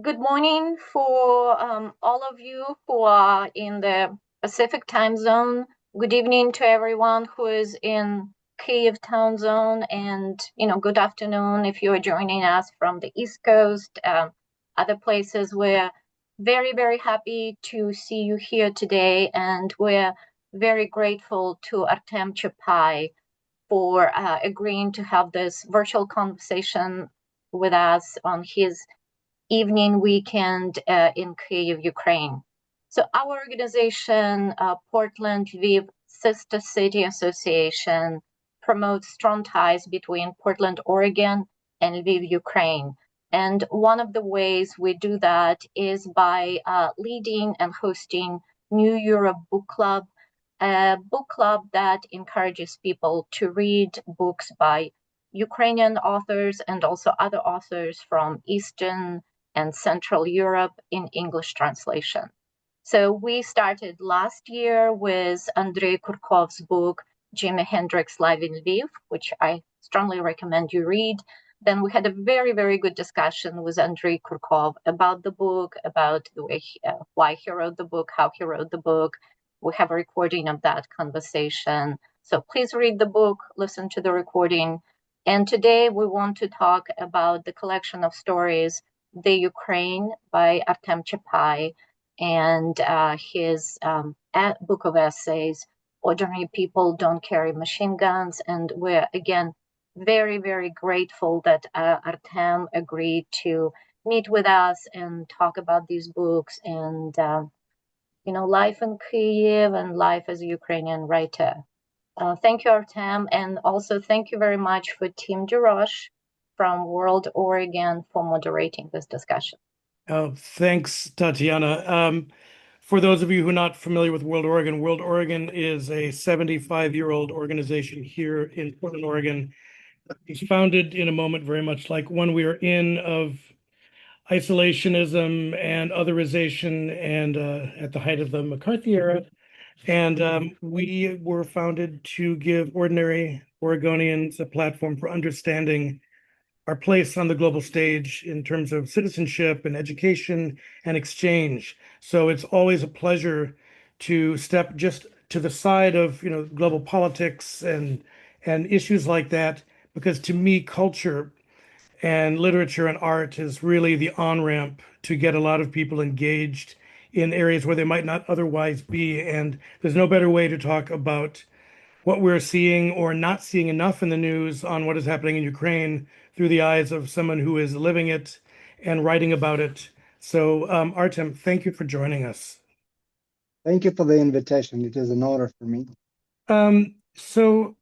good morning for all of you who are in the Pacific time zone. Good evening to everyone who is in Kyiv time zone, and good afternoon if you are joining us from the East Coast, other places. We're very, very happy to see you here today, and we're very grateful to Artem Chapeye for agreeing to have this virtual conversation with us on his evening weekend in Kyiv, Ukraine. So our organization, Portland-Lviv Sister City Association, promotes strong ties between Portland, Oregon and Lviv, Ukraine. And one of the ways we do that is by leading and hosting New Europe Book Club, a book club that encourages people to read books by Ukrainian authors and also other authors from Eastern and Central Europe in English translation. So we started last year with Andrei Kurkov's book, Jimi Hendrix Live in Lviv, which I strongly recommend you read. Then we had a very, very good discussion with Andrei Kurkov about the book, about the way why he wrote the book, how he wrote the book. We have a recording of that conversation. So please read the book, listen to the recording. And today we want to talk about the collection of stories, The Ukraine by Artem Chapeye, and his book of essays, Ordinary People Don't Carry Machine Guns. And we're, again, very, very grateful that Artem agreed to meet with us and talk about these books and, life in Kyiv and life as a Ukrainian writer. Thank you, Artem, and also thank you very much for Tim DeRoche from World Oregon for moderating this discussion. Thanks, Tatiana. For those of you who are not familiar with World Oregon is a 75-year-old organization here in Portland, Oregon. It's founded in a moment very much like one we are in of isolationism and otherization and at the height of the McCarthy era. And we were founded to give ordinary Oregonians a platform for understanding our place on the global stage in terms of citizenship and education and exchange. So it's always a pleasure to step just to the side of global politics and issues like that, because to me, culture and literature and art is really the on-ramp to get a lot of people engaged in areas where they might not otherwise be. And there's no better way to talk about what we're seeing or not seeing enough in the news on what is happening in Ukraine through the eyes of someone who is living it and writing about it. So, Artem, thank you for joining us. Thank you for the invitation. It is an honor for me. So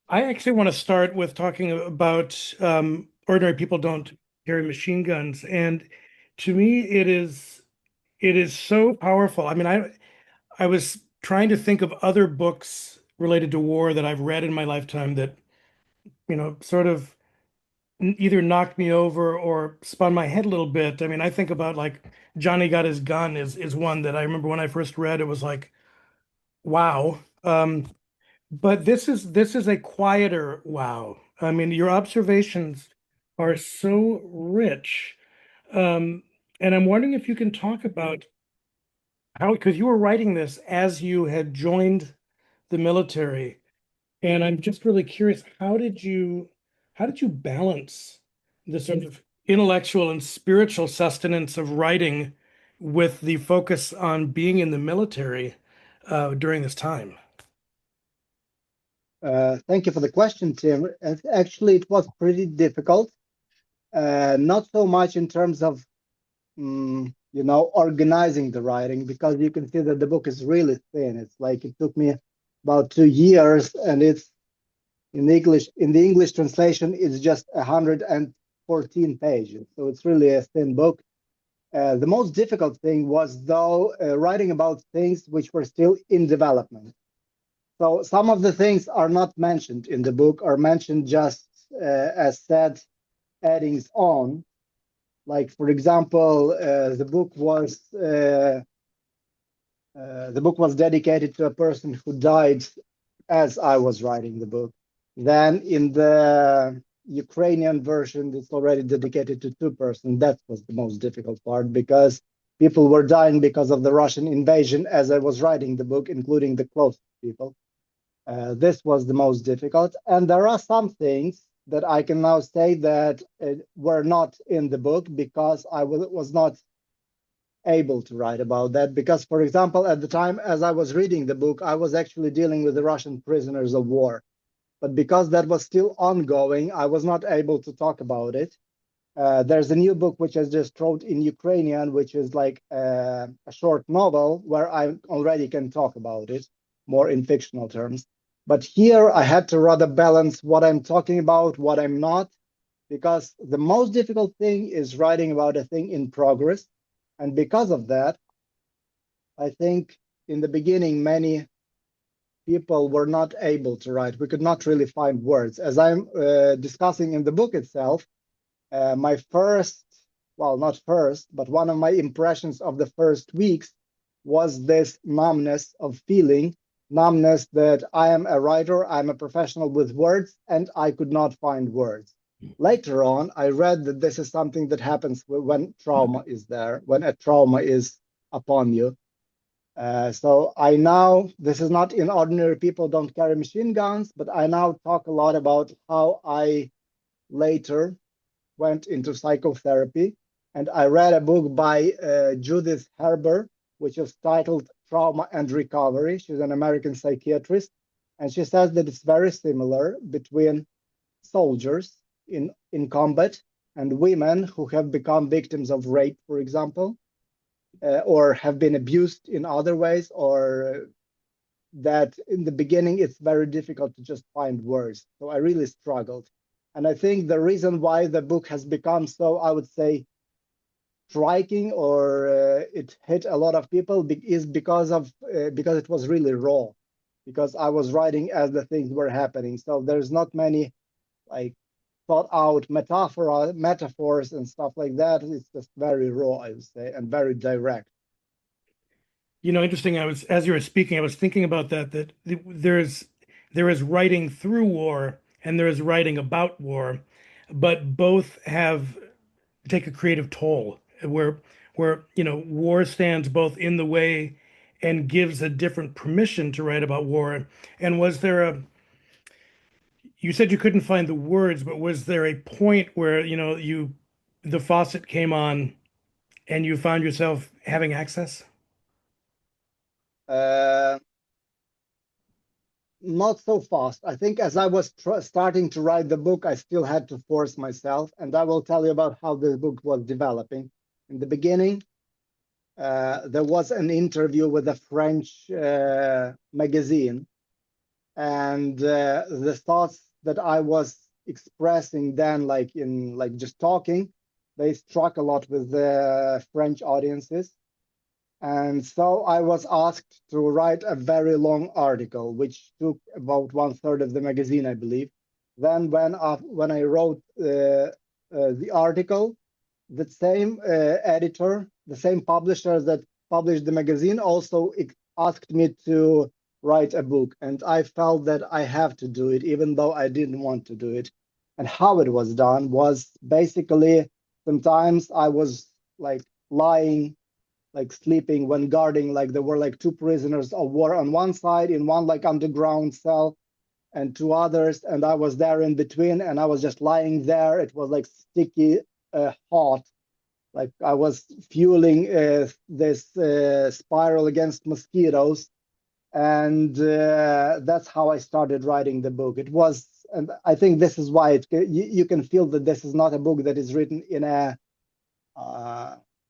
I actually want to start with talking about Ordinary People Don't Carry Machine Guns. And to me, it is so powerful. I mean, I was trying to think of other books related to war that I've read in my lifetime that, sort of either knocked me over or spun my head a little bit. I mean, I think about like Johnny Got His Gun is one that I remember when I first read, it was like, wow. But this is a quieter wow. I mean, your observations are so rich. And I'm wondering if you can talk about how, because you were writing this as you had joined the military. And I'm just really curious, how did you balance the sort of intellectual and spiritual sustenance of writing with the focus on being in the military during this time? Thank you for the question, Tim. Actually, it was pretty difficult. Not so much in terms of, organizing the writing, because you can see that the book is really thin. It's like it took me about 2 years, and it's in the English translation, it's just 114 pages. So it's really a thin book. The most difficult thing was, though, writing about things which were still in development. So some of the things are not mentioned in the book, are mentioned just as said addings on. Like, for example, the book was dedicated to a person who died as I was writing the book. Then in the Ukrainian version that's already dedicated to two-person. That was the most difficult part because people were dying because of the Russian invasion as I was writing the book, including the closest people. This was the most difficult. And there are some things that I can now say that were not in the book because I was not able to write about that. Because, for example, at the time as I was reading the book, I was actually dealing with the Russian prisoners of war. But because that was still ongoing, I was not able to talk about it. There's a new book which I just wrote in Ukrainian, which is like a short novel where I already can talk about it more in fictional terms. But here I had to rather balance what I'm talking about, what I'm not, because the most difficult thing is writing about a thing in progress. And because of that, I think in the beginning, many people were not able to write. We could not really find words. As I'm discussing in the book itself, my first, well, not first, but one of my impressions of the first weeks was this numbness of feeling, numbness that I am a writer, I'm a professional with words, and I could not find words. Later on, I read that this is something that happens when trauma is there, when a trauma is upon you. So I now, this is not in Ordinary People Don't Carry Machine Guns, but I now talk a lot about how I later went into psychotherapy. And I read a book by Judith Herber, which is titled Trauma and Recovery. She's an American psychiatrist. And she says that it's very similar between soldiers in combat and women who have become victims of rape, for example, or have been abused in other ways, or that in the beginning it's very difficult to just find words. So I really struggled. And I think the reason why the book has become so, I would say, striking, or it hit a lot of people, is because it was really raw, because I was writing as the things were happening. So there's not many like thought out metaphors and stuff like that. It's just very raw, I would say, and very direct. You know, interesting. As you were speaking, I was thinking about that there is writing through war and there is writing about war, but both take a creative toll where war stands both in the way and gives a different permission to write about war. And you said you couldn't find the words, but was there a point where the faucet came on and you found yourself having access? Not so fast. I think as I was starting to write the book, I still had to force myself. And I will tell you about how the book was developing. In the beginning, there was an interview with a French magazine. And the thoughts that I was expressing then, like just talking, they struck a lot with the French audiences. And so I was asked to write a very long article, which took about 1/3 of the magazine, I believe. Then when I wrote the article, the same editor, the same publisher that published the magazine also asked me to write a book. And I felt that I have to do it, even though I didn't want to do it. And how it was done was basically, sometimes I was like lying, like sleeping when guarding, like there were like two prisoners of war on one side in one like underground cell and two others, and I was there in between, and I was just lying there. It was like sticky, hot, like I was fueling this spiral against mosquitoes. And that's how I started writing the book. It was, and I think this is why you can feel that this is not a book that is written in a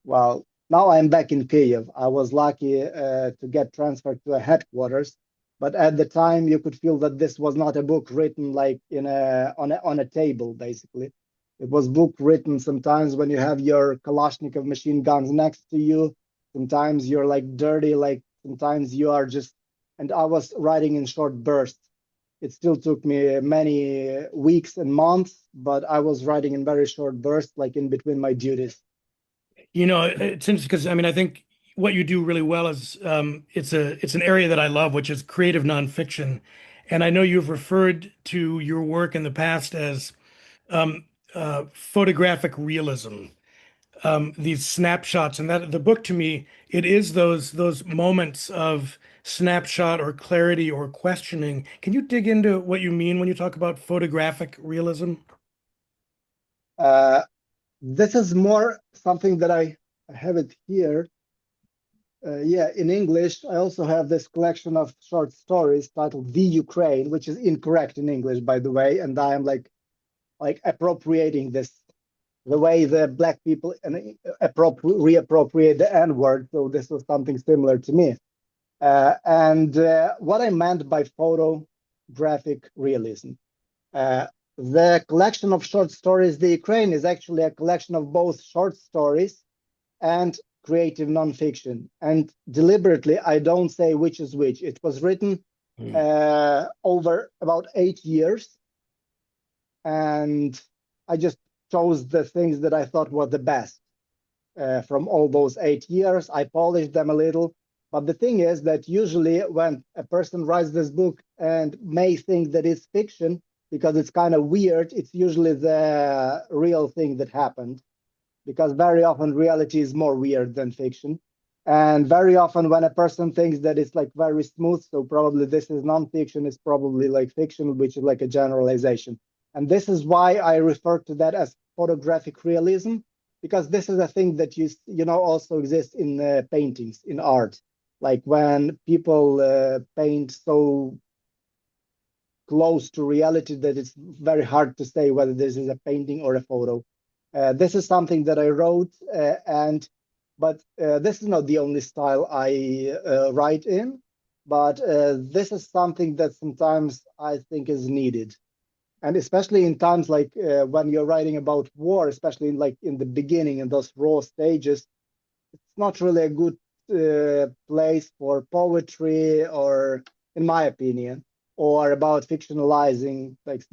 well, now I'm back in Kyiv. I was lucky to get transferred to a headquarters, but at the time you could feel that this was not a book written like on a table. Basically, it was book written sometimes when you have your Kalashnikov machine guns next to you. Sometimes you're like dirty, like sometimes you are just. And I was writing in short bursts. It still took me many weeks and months, but I was writing in very short bursts, like in between my duties. It's interesting because I think what you do really well is it's an area that I love, which is creative nonfiction. And I know you've referred to your work in the past as photographic realism, these snapshots, and that the book to me, it is those moments of snapshot or clarity or questioning. Can you dig into what you mean when you talk about photographic realism? This is more something that I have it here. Yeah, in English, I also have this collection of short stories titled "The Ukraine," which is incorrect in English, by the way, and I am like appropriating this the way the black people reappropriate the N word. So this was something similar to me. And what I meant by photographic realism. The collection of short stories, The Ukraine, is actually a collection of both short stories and creative nonfiction. And deliberately, I don't say which is which. It was written over about 8 years. And I just chose the things that I thought were the best from all those 8 years. I polished them a little. But the thing is that usually when a person writes this book and may think that it's fiction, because it's kind of weird, it's usually the real thing that happened. Because very often reality is more weird than fiction. And very often when a person thinks that it's like very smooth, so probably this is nonfiction, it's probably like fiction, which is like a generalization. And this is why I refer to that as photographic realism, because this is a thing that you know also exists in paintings, in art. Like when people paint so close to reality that it's very hard to say whether this is a painting or a photo. This is something that I wrote, but this is not the only style I write in, but this is something that sometimes I think is needed. And especially in times like when you're writing about war, especially in the beginning, in those raw stages, it's not really a good place for poetry, or, in my opinion, or about fictionalizing. Like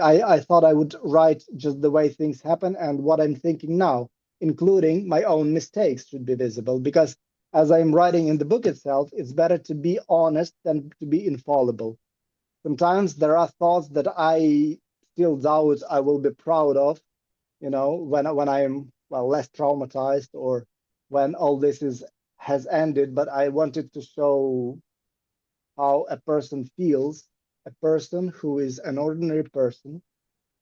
I thought I would write just the way things happen and what I'm thinking now, including my own mistakes should be visible. Because as I'm writing in the book itself, it's better to be honest than to be infallible. Sometimes there are thoughts that I still doubt I will be proud of, you know, when I'm less traumatized, or when all this has ended. But I wanted to show how a person feels, a person who is an ordinary person,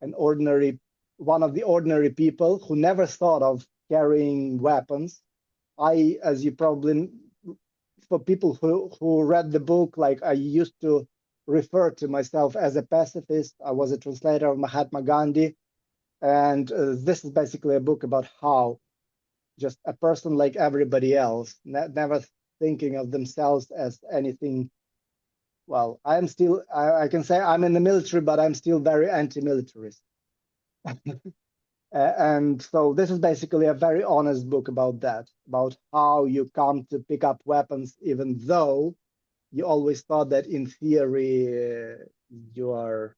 one of the ordinary people who never thought of carrying weapons. As you probably, for people who read the book, like I used to refer to myself as a pacifist. I was a translator of Mahatma Gandhi. And this is basically a book about how just a person like everybody else, never thinking of themselves as anything. Well, I can say I'm in the military, but I'm still very anti-militarist. And so this is basically a very honest book about that, about how you come to pick up weapons, even though you always thought that in theory you are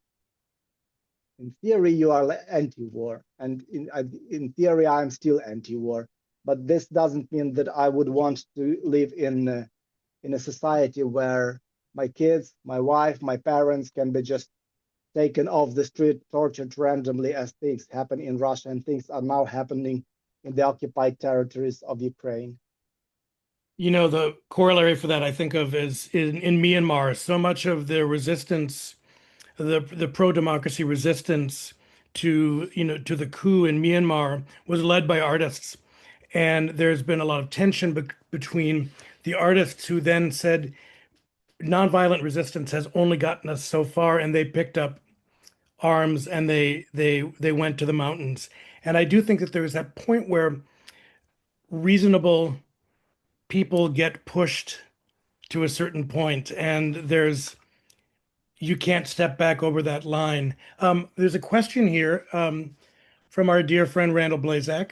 anti-war. And in theory, I'm still anti-war. But this doesn't mean that I would want to live in a society where my kids, my wife, my parents can be just taken off the street, tortured randomly, as things happen in Russia, and things are now happening in the occupied territories of Ukraine. You know, the corollary for that I think of is in Myanmar. So much of the resistance, the pro-democracy resistance to the coup in Myanmar was led by artists. And there's been a lot of tension between the artists who then said nonviolent resistance has only gotten us so far, and they picked up arms and they went to the mountains. And I do think that there's that point where reasonable people get pushed to a certain point, and you can't step back over that line. There's a question here from our dear friend Randall Blazak,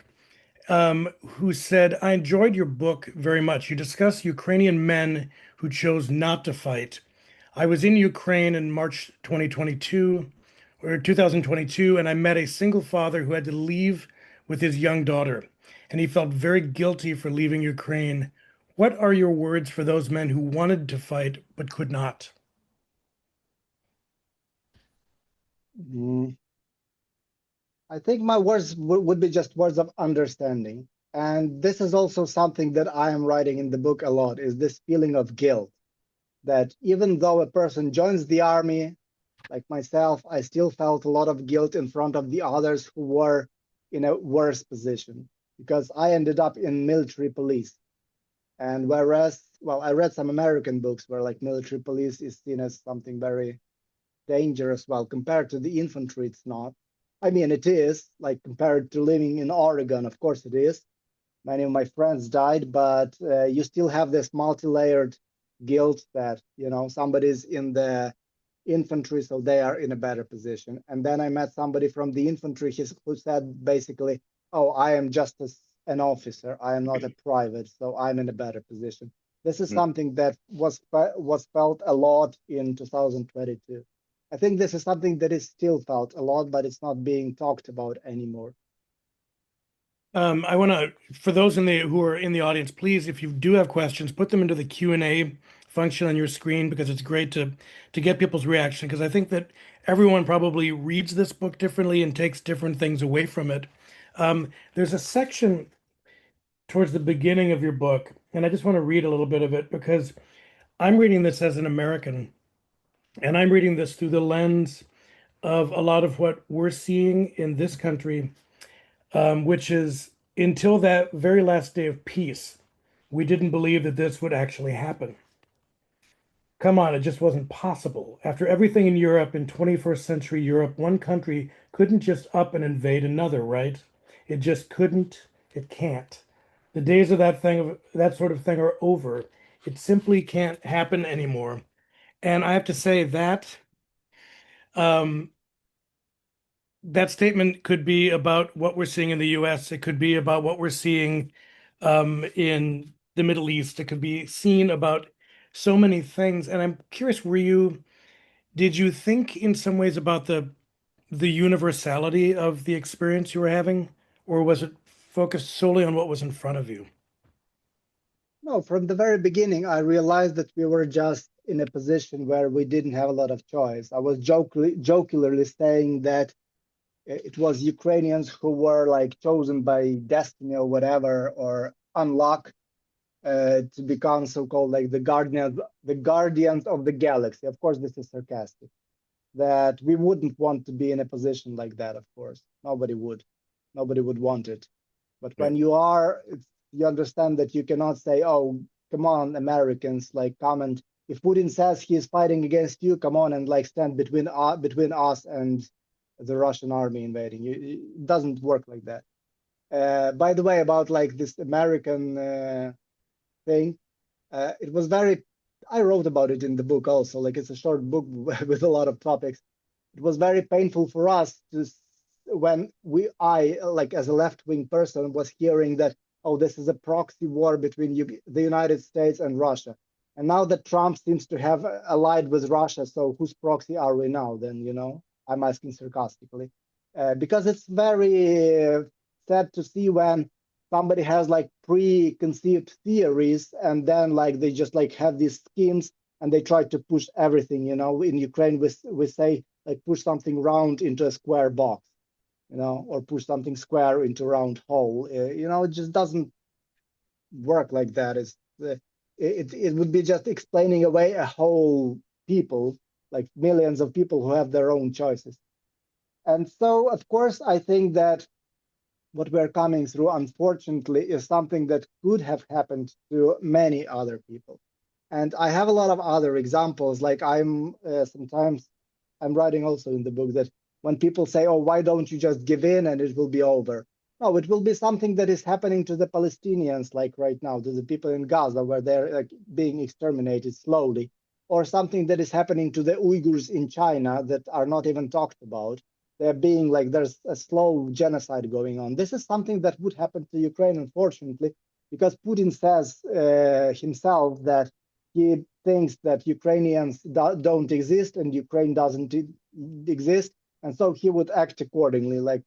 who said, I enjoyed your book very much. You discuss Ukrainian men who chose not to fight. I was in Ukraine in March 2022 or 2022, and I met a single father who had to leave with his young daughter, and he felt very guilty for leaving Ukraine. What are your words for those men who wanted to fight but could not? Mm. I think my words would be just words of understanding. And this is also something that I am writing in the book a lot, is this feeling of guilt, that even though a person joins the army, like myself, I still felt a lot of guilt in front of the others who were in a worse position, because I ended up in military police. And whereas, well, I read some American books where like military police is seen as something very dangerous. Well, compared to the infantry, it's not. I mean, it is, like compared to living in Oregon, of course it is. Many of my friends died, but you still have this multi-layered guilt that, you know, somebody's in the infantry, so they are in a better position. And then I met somebody from the infantry who said basically, oh, I am just an officer. I am not a private, so I'm in a better position. This is something that was felt a lot in 2022. I think this is something that is still felt a lot, but it's not being talked about anymore. I want to, for those who are in the audience, please, if you do have questions, put them into the Q&A function on your screen, because it's great to get people's reaction, because I think that everyone probably reads this book differently and takes different things away from it. There's a section towards the beginning of your book, and I just want to read a little bit of it, because I'm reading this as an American, and I'm reading this through the lens of a lot of what we're seeing in this country, which is, until that very last day of peace, we didn't believe that this would actually happen. Come on, it just wasn't possible. After everything in Europe, in 21st century Europe, one country couldn't just up and invade another, right? It just couldn't, it can't. The days of that sort of thing are over. It simply can't happen anymore. And I have to say that um, that statement could be about what we're seeing in the US. It could be about what we're seeing in the Middle East. It could be seen about so many things. And I'm curious, did you think in some ways about the universality of the experience you were having, or was it focused solely on what was in front of you? No, from the very beginning, I realized that we were just in a position where we didn't have a lot of choice. I was jokingly saying that it was Ukrainians who were like chosen by destiny or whatever, or unluck, to become so-called like the guardians of the galaxy. Of course, this is sarcastic. That we wouldn't want to be in a position like that. Of course, nobody would want it. But when you are, you understand that you cannot say, "Oh, come on, Americans, like come and." If Putin says he is fighting against you, come on and like stand between us and the Russian army invading. It doesn't work like that. By the way, about like this American thing, it was very. I wrote about it in the book also. Like it's a short book with a lot of topics. It was very painful for us to when I like as a left-wing person was hearing that, oh, this is a proxy war between the United States and Russia. And now that Trump seems to have allied with Russia, so whose proxy are we now then, you know? I'm asking sarcastically. Because it's very sad to see when somebody has like preconceived theories and then like they just like have these schemes and they try to push everything, you know. In Ukraine, we say like push something round into a square box, you know, or push something square into a round hole. You know, it just doesn't work like that. It would be just explaining away a whole people, like millions of people who have their own choices. And so, of course, I think that what we're coming through, unfortunately, is something that could have happened to many other people. And I have a lot of other examples. Like sometimes I'm writing also in the book that when people say, oh, why don't you just give in and it will be over? No, it will be something that is happening to the Palestinians, like right now, to the people in Gaza, where they're like being exterminated slowly, or something that is happening to the Uyghurs in China that are not even talked about. They're being like, there's a slow genocide going on. This is something that would happen to Ukraine, unfortunately, because Putin says himself that he thinks that Ukrainians don't exist and Ukraine doesn't exist. And so he would act accordingly. Like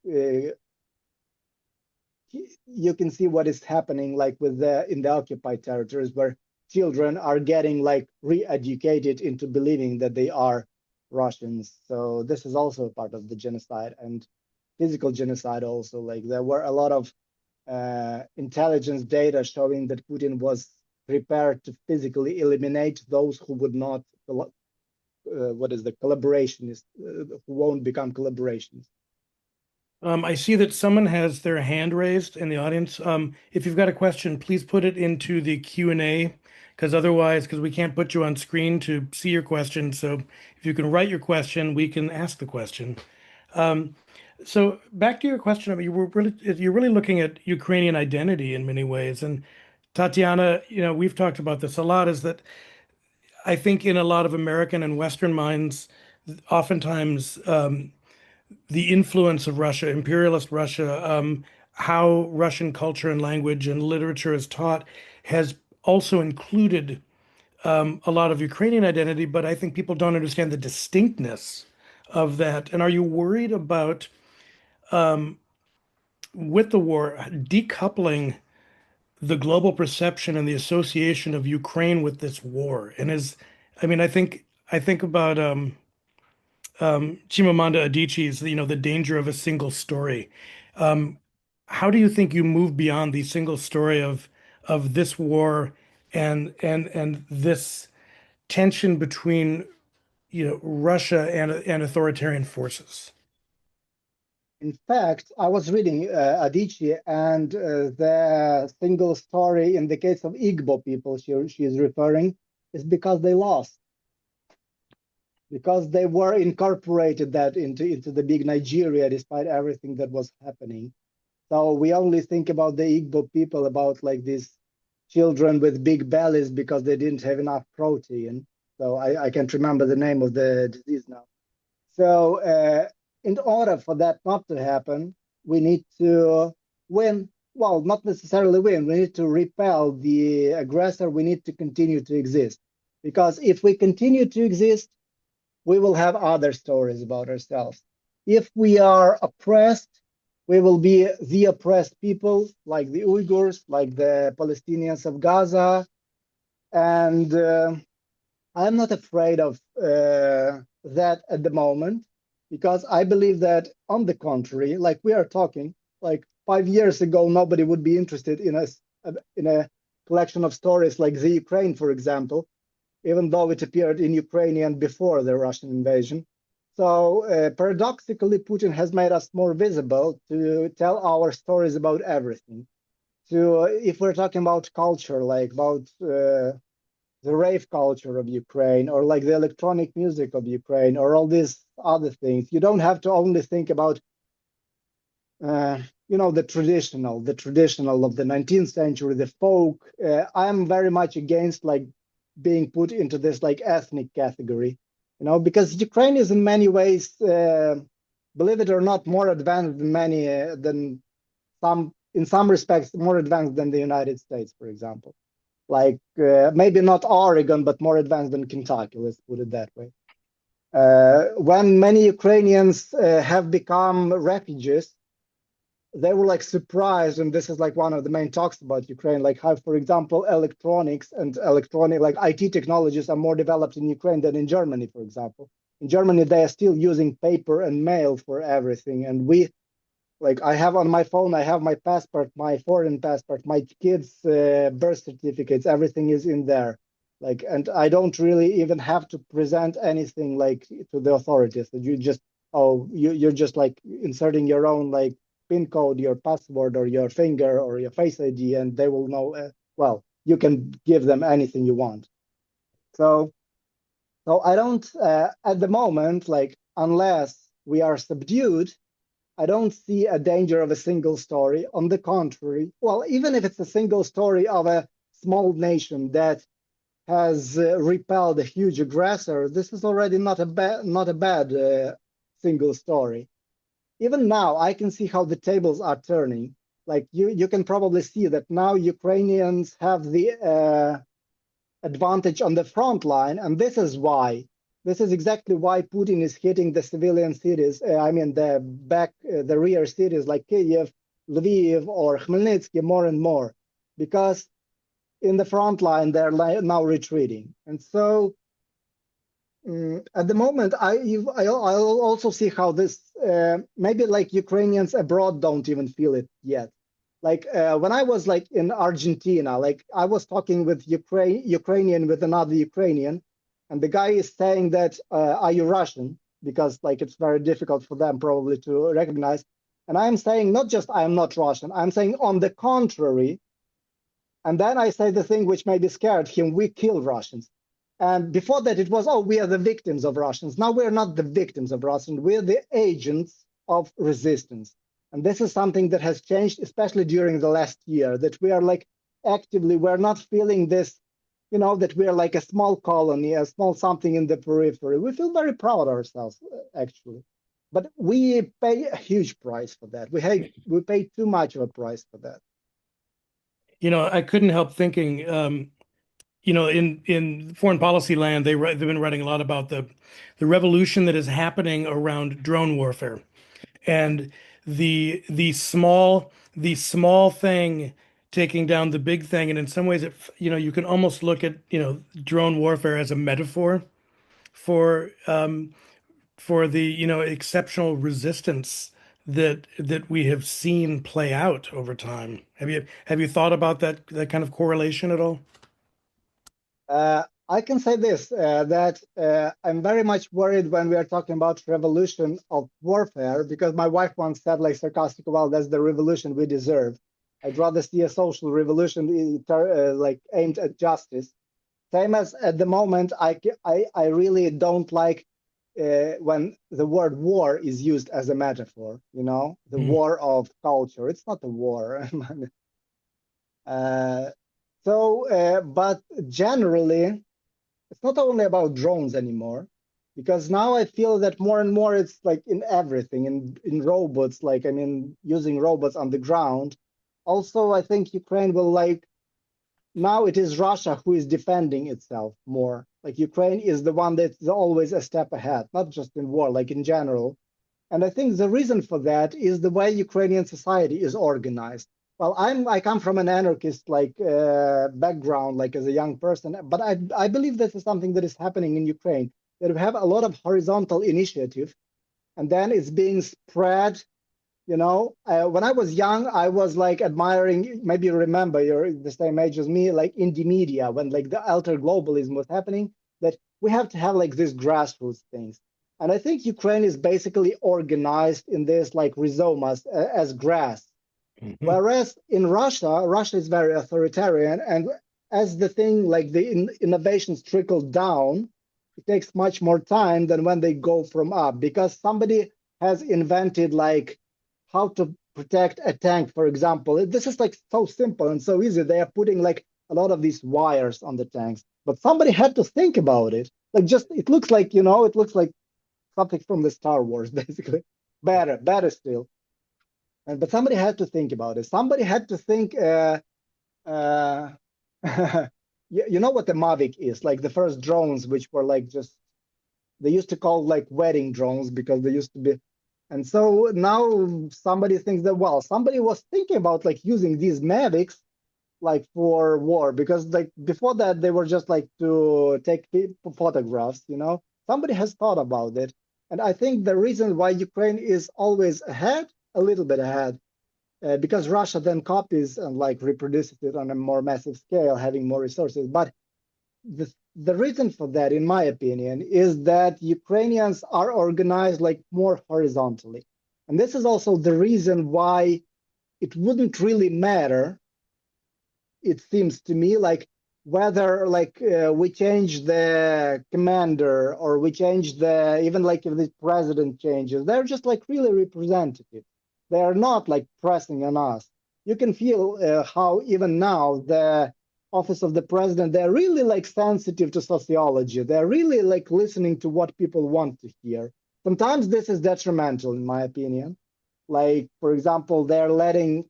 you can see what is happening like in the occupied territories, where children are getting like re-educated into believing that they are Russians. So this is also a part of the genocide. And physical genocide also. Like there were a lot of intelligence data showing that Putin was prepared to physically eliminate those who would not, collaborationists, who won't become collaborationists. I see that someone has their hand raised in the audience. If you've got a question, please put it into the Q&A, because we can't put you on screen to see your question. So if you can write your question, we can ask the question. So back to your question, I mean, you're really looking at Ukrainian identity in many ways. And Tatiana, we've talked about this a lot, is that I think in a lot of American and Western minds, oftentimes the influence of Russia, imperialist Russia, how Russian culture and language and literature is taught has also included a lot of Ukrainian identity, but I think people don't understand the distinctness of that. And are you worried about, with the war, decoupling the global perception and the association of Ukraine with this war? And I think about Chimamanda Adichie's, the danger of a single story. How do you think you move beyond the single story of this war and this tension between Russia and authoritarian forces? In fact, I was reading Adichie, and the single story in the case of Igbo people she is referring is because they lost. Because they were incorporated that into the big Nigeria, despite everything that was happening. So we only think about the Igbo people, about like these children with big bellies because they didn't have enough protein. So I can't remember the name of the disease now. So in order for that not to happen, we need to win. Well, not necessarily win. We need to repel the aggressor. We need to continue to exist. Because if we continue to exist, we will have other stories about ourselves. If we are oppressed, we will be the oppressed people, like the Uyghurs, like the Palestinians of Gaza. And I'm not afraid of that at the moment, because I believe that, on the contrary, like we are talking, like 5 years ago, nobody would be interested in a collection of stories like the Ukraine, for example, even though it appeared in Ukrainian before the Russian invasion. So paradoxically, Putin has made us more visible to tell our stories about everything. If we're talking about culture, like about the rave culture of Ukraine, or like the electronic music of Ukraine, or all these other things, you don't have to only think about the traditional of the 19th century, the folk. I'm very much against like being put into this like ethnic category, because Ukraine is in many ways, believe it or not, more advanced than in some respects, more advanced than the United States, for example. Like maybe not Oregon, but more advanced than Kentucky, let's put it that way. When many Ukrainians have become refugees, they were like surprised, and this is like one of the main talks about Ukraine, like how, for example, electronics and like IT technologies are more developed in Ukraine than in Germany, for example. In Germany, they are still using paper and mail for everything. And I have on my phone, I have my passport, my foreign passport, my kids' birth certificates, everything is in there. And I don't really even have to present anything like to the authorities. That you're just like inserting your own like PIN code, your password, or your finger, or your Face ID, and they will know. You can give them anything you want. So I don't, at the moment, like unless we are subdued, I don't see a danger of a single story. On the contrary, even if it's a single story of a small nation that has repelled a huge aggressor, this is already not a bad single story. Even now, I can see how the tables are turning. Like you can probably see that now Ukrainians have the advantage on the front line, and this is exactly why Putin is hitting the civilian cities. The rear cities like Kyiv, Lviv, or Khmelnytsky more and more, because in the front line they're now retreating. And so At the moment, I also see how this maybe like Ukrainians abroad don't even feel it yet. Like when I was like in Argentina, like I was talking with Ukrainian with another Ukrainian, and the guy is saying that are you Russian? Because like it's very difficult for them probably to recognize. And I'm saying not just I am not Russian, I'm saying on the contrary. And then I say the thing which maybe scared him, we kill Russians. And before that, it was, oh, we are the victims of Russians. Now we're not the victims of Russians. We're the agents of resistance. And this is something that has changed, especially during the last year, that we are like actively, we're not feeling this, you know, that we're like a small colony, a small something in the periphery. We feel very proud of ourselves, actually. But we pay a huge price for that. We pay too much of a price for that. You know, I couldn't help thinking, you know, in foreign policy land, they've been writing a lot about the revolution that is happening around drone warfare, and the small thing taking down the big thing. And in some ways, you know, you can almost look at, you know, drone warfare as a metaphor for the, you know, exceptional resistance that we have seen play out over time. Have you thought about that kind of correlation at all? I can say this, that I'm very much worried when we are talking about revolution of warfare, because my wife once said, like sarcastic, well, that's the revolution we deserve. I'd rather see a social revolution like aimed at justice. Same as at the moment, I really don't like when the word war is used as a metaphor, you know, the war of culture. It's not a war. But generally, it's not only about drones anymore, because now I feel that more and more it's like in everything, in robots, like, I mean, using robots on the ground. Also, I think Ukraine will like, now it is Russia who is defending itself more. Like Ukraine is the one that's always a step ahead, not just in war, like in general. And I think the reason for that is the way Ukrainian society is organized. Well, I come from an anarchist like background, like as a young person, but I believe this is something that is happening in Ukraine. That we have a lot of horizontal initiative, and then it's being spread. You know, when I was young, I was like admiring. Maybe you remember, you're the same age as me, like in the media when like the alter globalism was happening. That we have to have like these grassroots things. And I think Ukraine is basically organized in this like rhizomas as grass. Whereas in Russia, Russia is very authoritarian. And as the thing like the innovations trickle down, it takes much more time than when they go from up, because somebody has invented like how to protect a tank, for example. This is like so simple and so easy. They are putting like a lot of these wires on the tanks, but somebody had to think about it. Like just, it looks like, you know, it looks like something from the Star Wars, basically. Better still. But somebody had to think about it. Somebody had to think, uh, you know what the Mavic is? Like the first drones, which were like just, they used to call like wedding drones because they used to be. And so now somebody thinks that, well, somebody was thinking about like using these Mavics like for war, because like before that, they were just like to take photographs, you know? Somebody has thought about it. And I think the reason why Ukraine is always ahead, a little bit ahead, because Russia then copies and like reproduces it on a more massive scale, having more resources. But the reason for that, in my opinion, is that Ukrainians are organized like more horizontally. And this is also the reason why it wouldn't really matter, it seems to me, like whether like we change the commander or we change the, even like if the president changes, they're just like really representative. They are not like pressing on us. You can feel how even now the office of the president, they're really like sensitive to sociology. They're really like listening to what people want to hear. Sometimes this is detrimental, in my opinion. Like, for example, they're letting,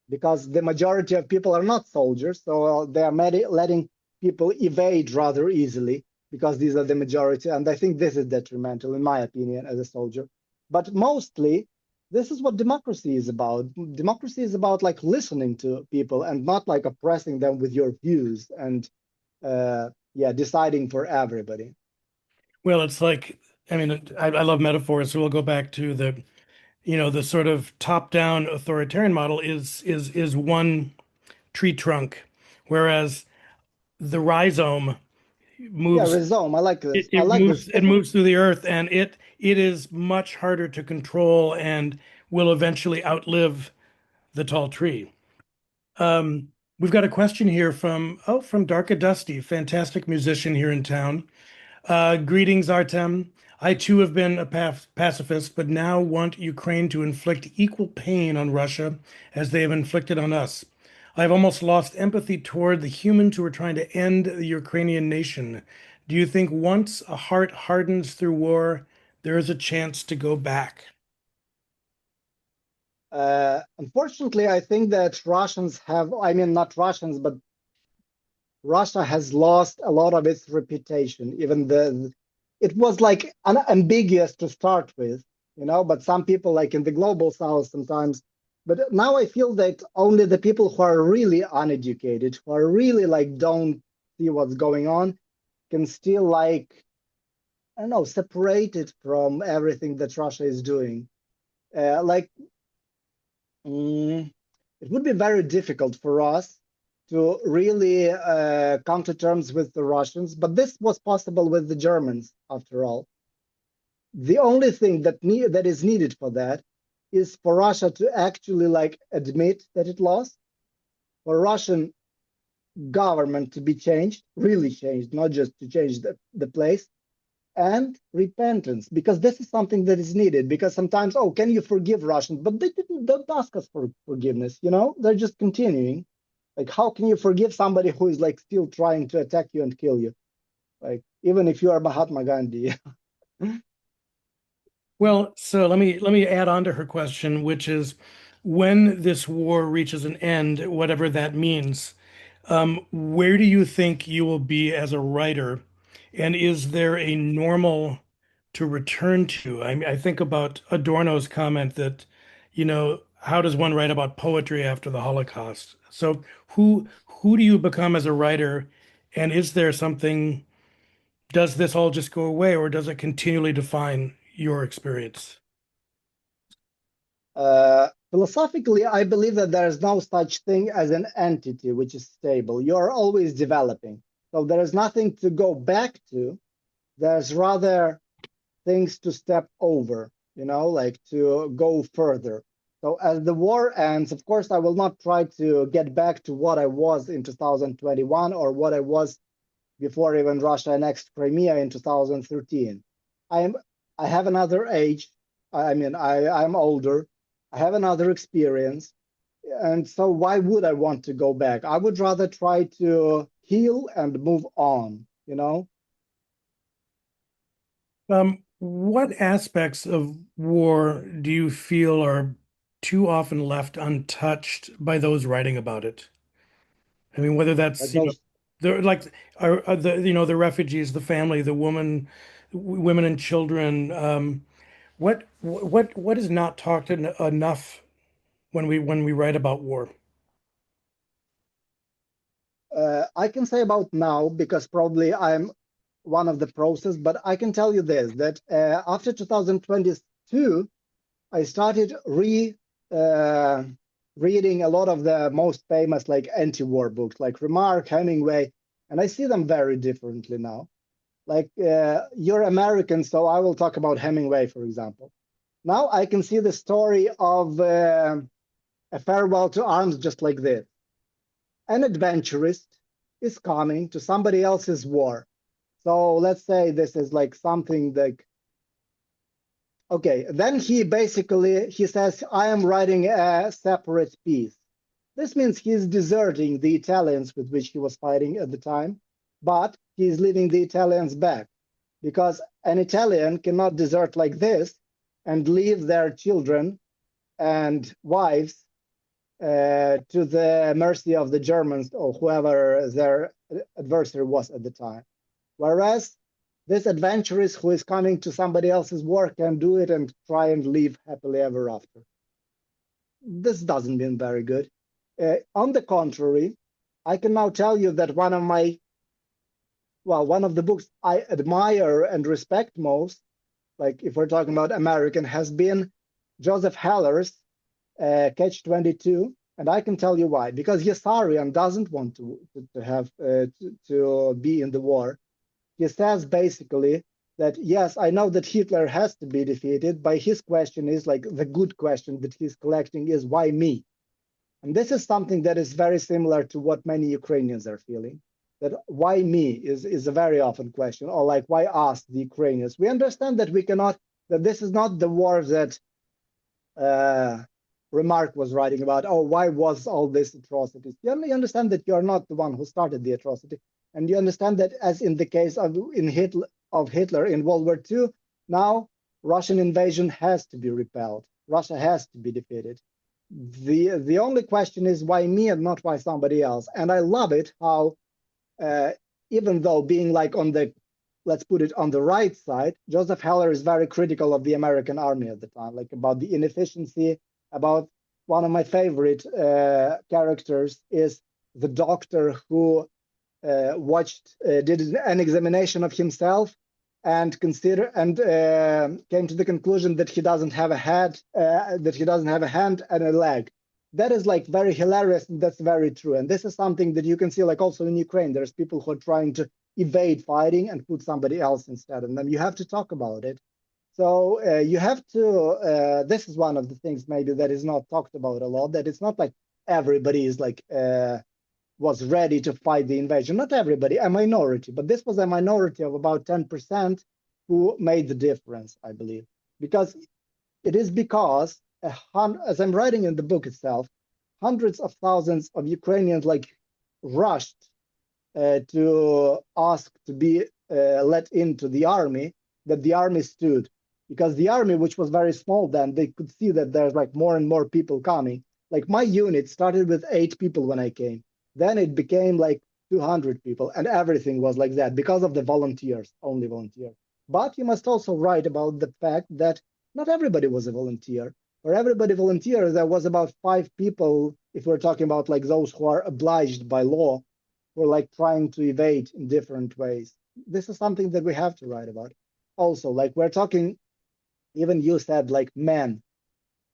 because the majority of people are not soldiers, so they are letting people evade rather easily because these are the majority. And I think this is detrimental, in my opinion, as a soldier. But mostly, this is what democracy is about. Democracy is about like listening to people and not like oppressing them with your views and deciding for everybody. Well, it's like, I mean, I love metaphors, so we'll go back to the, the sort of top-down authoritarian model is one tree trunk, whereas the rhizome Yeah, moves rhizome. I like this. it, I it like this. moves it moves through the earth, and it is much harder to control and will eventually outlive the tall tree. We've got a question here from Darka Dusty, fantastic musician here in town. Greetings, Artem. I too have been a pacifist, but now want Ukraine to inflict equal pain on Russia as they have inflicted on us. I've almost lost empathy toward the humans who are trying to end the Ukrainian nation. Do you think once a heart hardens through war, there is a chance to go back? Unfortunately, I think that Russians have, I mean, not Russians, but Russia has lost a lot of its reputation. Even it was like ambiguous to start with, but some people like in the global south sometimes, but now I feel that only the people who are really uneducated, who are really like don't see what's going on, can still like, I don't know, separate it from everything that Russia is doing. Like, it would be very difficult for us to really come to terms with the Russians, but this was possible with the Germans, after all. The only thing that is needed for that is for Russia to actually like admit that it lost, for Russian government to be changed, really changed, not just to change the place, and repentance, because this is something that is needed. Because sometimes, oh, can you forgive Russians? But they don't ask us for forgiveness, they're just continuing. Like, how can you forgive somebody who is like still trying to attack you and kill you? Like, even if you are Mahatma Gandhi. Well, so let me add on to her question, which is when this war reaches an end, whatever that means, where do you think you will be as a writer? And is there a normal to return to? I think about Adorno's comment that, how does one write about poetry after the Holocaust? So who do you become as a writer? And is there something, does this all just go away, or does it continually define your experience? Philosophically, I believe that there is no such thing as an entity which is stable. You're always developing. So there is nothing to go back to. There's rather things to step over, like to go further. So as the war ends, of course, I will not try to get back to what I was in 2021 or what I was before even Russia annexed Crimea in 2013. I have another age. I mean, I'm older. I have another experience. And so why would I want to go back? I would rather try to heal and move on. What aspects of war do you feel are too often left untouched by those writing about it? I mean, whether Like that's, those they're like are the the refugees, the family, the women and children. What is not talked enough when we write about war? I can say about now because probably I'm one of the process, but I can tell you this, that after 2022, I started reading a lot of the most famous like anti-war books, like Remarque, Hemingway, and I see them very differently now. Like you're American, so I will talk about Hemingway, for example. Now I can see the story of a farewell to arms just like this. An adventurist is coming to somebody else's war. So let's say this is like something like, okay, then he says, I am writing a separate piece. This means he's deserting the Italians with which he was fighting at the time, but he's leaving the Italians back because an Italian cannot desert like this and leave their children and wives to the mercy of the Germans or whoever their adversary was at the time. Whereas this adventurist who is coming to somebody else's work can do it and try and live happily ever after. This doesn't mean very good. On the contrary, I can now tell you that one of my well, one of the books I admire and respect most, like if we're talking about American, has been Joseph Heller's Catch-22, and I can tell you why. Because Yessarian doesn't want to be in the war. He says basically that, yes, I know that Hitler has to be defeated, but his question is like the good question that he's collecting is, why me? And this is something that is very similar to what many Ukrainians are feeling. That why me is a very often question, or like, why us, the Ukrainians? We understand that we cannot, that this is not the war that Remark was writing about, oh, why was all this atrocities? You understand that you're not the one who started the atrocity. And you understand that, as in the case of Hitler in World War II, now Russian invasion has to be repelled. Russia has to be defeated. The only question is why me and not why somebody else. And I love it how, even though being like on the, let's put it on the right side, Joseph Heller is very critical of the American army at the time, like about the inefficiency, about one of my favorite characters is the doctor who did an examination of himself and came to the conclusion that he doesn't have a head, that he doesn't have a hand and a leg. That is like very hilarious, and that's very true. And this is something that you can see like also in Ukraine. There's people who are trying to evade fighting and put somebody else instead, and then you have to talk about it. So you have to, this is one of the things maybe that is not talked about a lot, that it's not like everybody is like, was ready to fight the invasion. Not everybody, a minority, but this was a minority of about 10% who made the difference, I believe. Because it is because, as I'm writing in the book itself, hundreds of thousands of Ukrainians like rushed to ask to be let into the army, that the army stood. Because the army, which was very small then, they could see that there's like more and more people coming. Like my unit started with 8 people when I came. Then it became like 200 people, and everything was like that because of the volunteers, only volunteers. But you must also write about the fact that not everybody was a volunteer. For everybody volunteer, there was about 5 people, if we're talking about like those who are obliged by law, who are like trying to evade in different ways. This is something that we have to write about. Also, like we're talking, even you said like men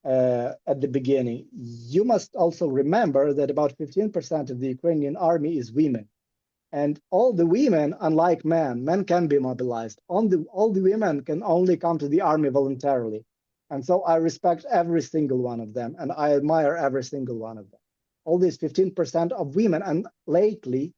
at the beginning. You must also remember that about 15% of the Ukrainian army is women. And all the women, unlike men can be mobilized. All the women can only come to the army voluntarily. And so I respect every single one of them, and I admire every single one of them. All these 15% of women, and lately,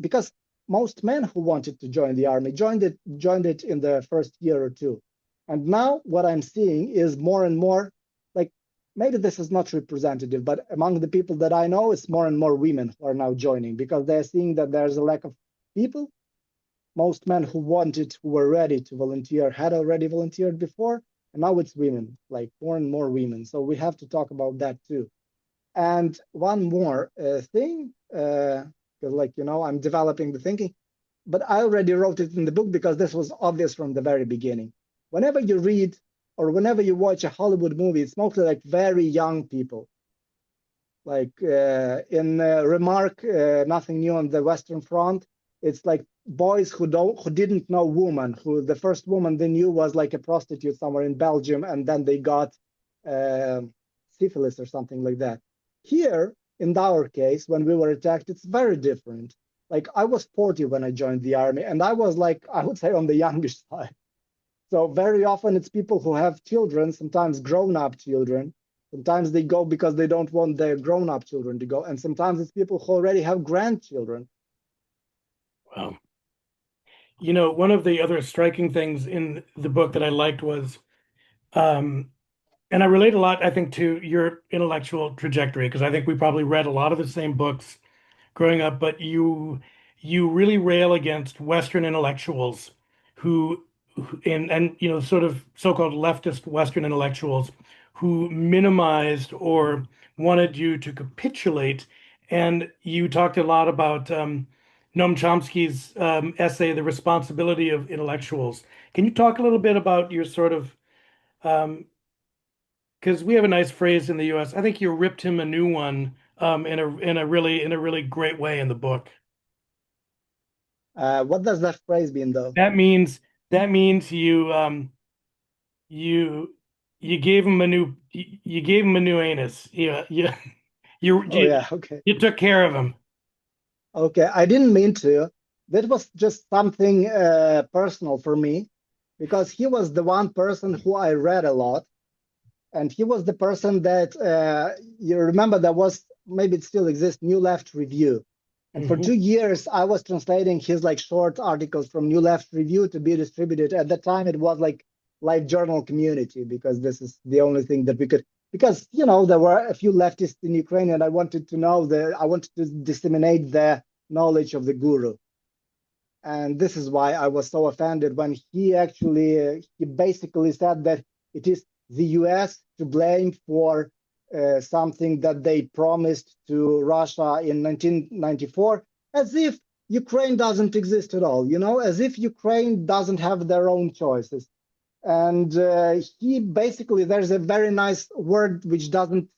because most men who wanted to join the army joined it in the first year or two. And now what I'm seeing is more and more, like maybe this is not representative, but among the people that I know, it's more and more women who are now joining because they're seeing that there's a lack of people. Most men who were ready to volunteer had already volunteered before, and now it's women, like more and more women. So we have to talk about that too. And one more thing, because like, you know, I'm developing the thinking, but I already wrote it in the book because this was obvious from the very beginning. Whenever you read or whenever you watch a Hollywood movie, it's mostly like very young people. Like in Remark, Nothing New on the Western Front, it's like boys who didn't know woman, who the first woman they knew was like a prostitute somewhere in Belgium, and then they got syphilis or something like that. Here, in our case, when we were attacked, it's very different. Like I was 40 when I joined the army, and I was like, I would say on the youngish side. So very often it's people who have children, sometimes grown-up children. Sometimes they go because they don't want their grown-up children to go. And sometimes it's people who already have grandchildren. Wow. You know, one of the other striking things in the book that I liked was, and I relate a lot, I think, to your intellectual trajectory, because I think we probably read a lot of the same books growing up, but you really rail against Western intellectuals who and you know, sort of so-called leftist Western intellectuals who minimized or wanted you to capitulate. And you talked a lot about Noam Chomsky's essay, The Responsibility of Intellectuals. Can you talk a little bit about your sort of, because we have a nice phrase in the US, I think you ripped him a new one in a really great way in the book. What does that phrase mean, though? That means you you gave him a new anus. You Oh, you yeah, okay. you took care of him. Okay, I didn't mean to. That was just something personal for me because he was the one person who I read a lot. And he was the person that you remember there was, maybe it still exists, New Left Review. And for Mhm. 2 years, I was translating his like short articles from New Left Review to be distributed. At that time, it was like live journal community because this is the only thing that we could. Because there were a few leftists in Ukraine, and I wanted to disseminate the knowledge of the guru. And this is why I was so offended when he basically said that it is the US to blame for something that they promised to Russia in 1994, as if Ukraine doesn't exist at all, as if Ukraine doesn't have their own choices. And he basically, there's a very nice word which doesn't,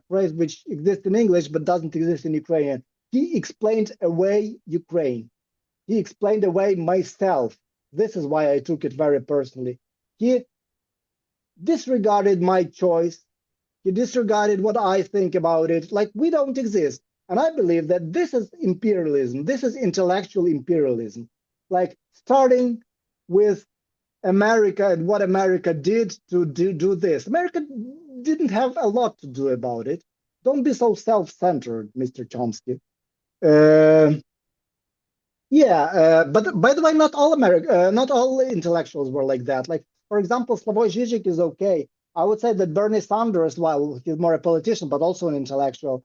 phrase which exists in English but doesn't exist in Ukrainian. He explained away Ukraine. He explained away myself. This is why I took it very personally. He disregarded my choice. He disregarded what I think about it. Like, we don't exist. And I believe that this is imperialism. This is intellectual imperialism. Like, starting with America and what America did to do this. America didn't have a lot to do about it. Don't be so self-centered, Mr. Chomsky. Yeah, but by the way, not all intellectuals were like that. Like, for example, Slavoj Žižek is okay. I would say that Bernie Sanders, while he's more a politician, but also an intellectual,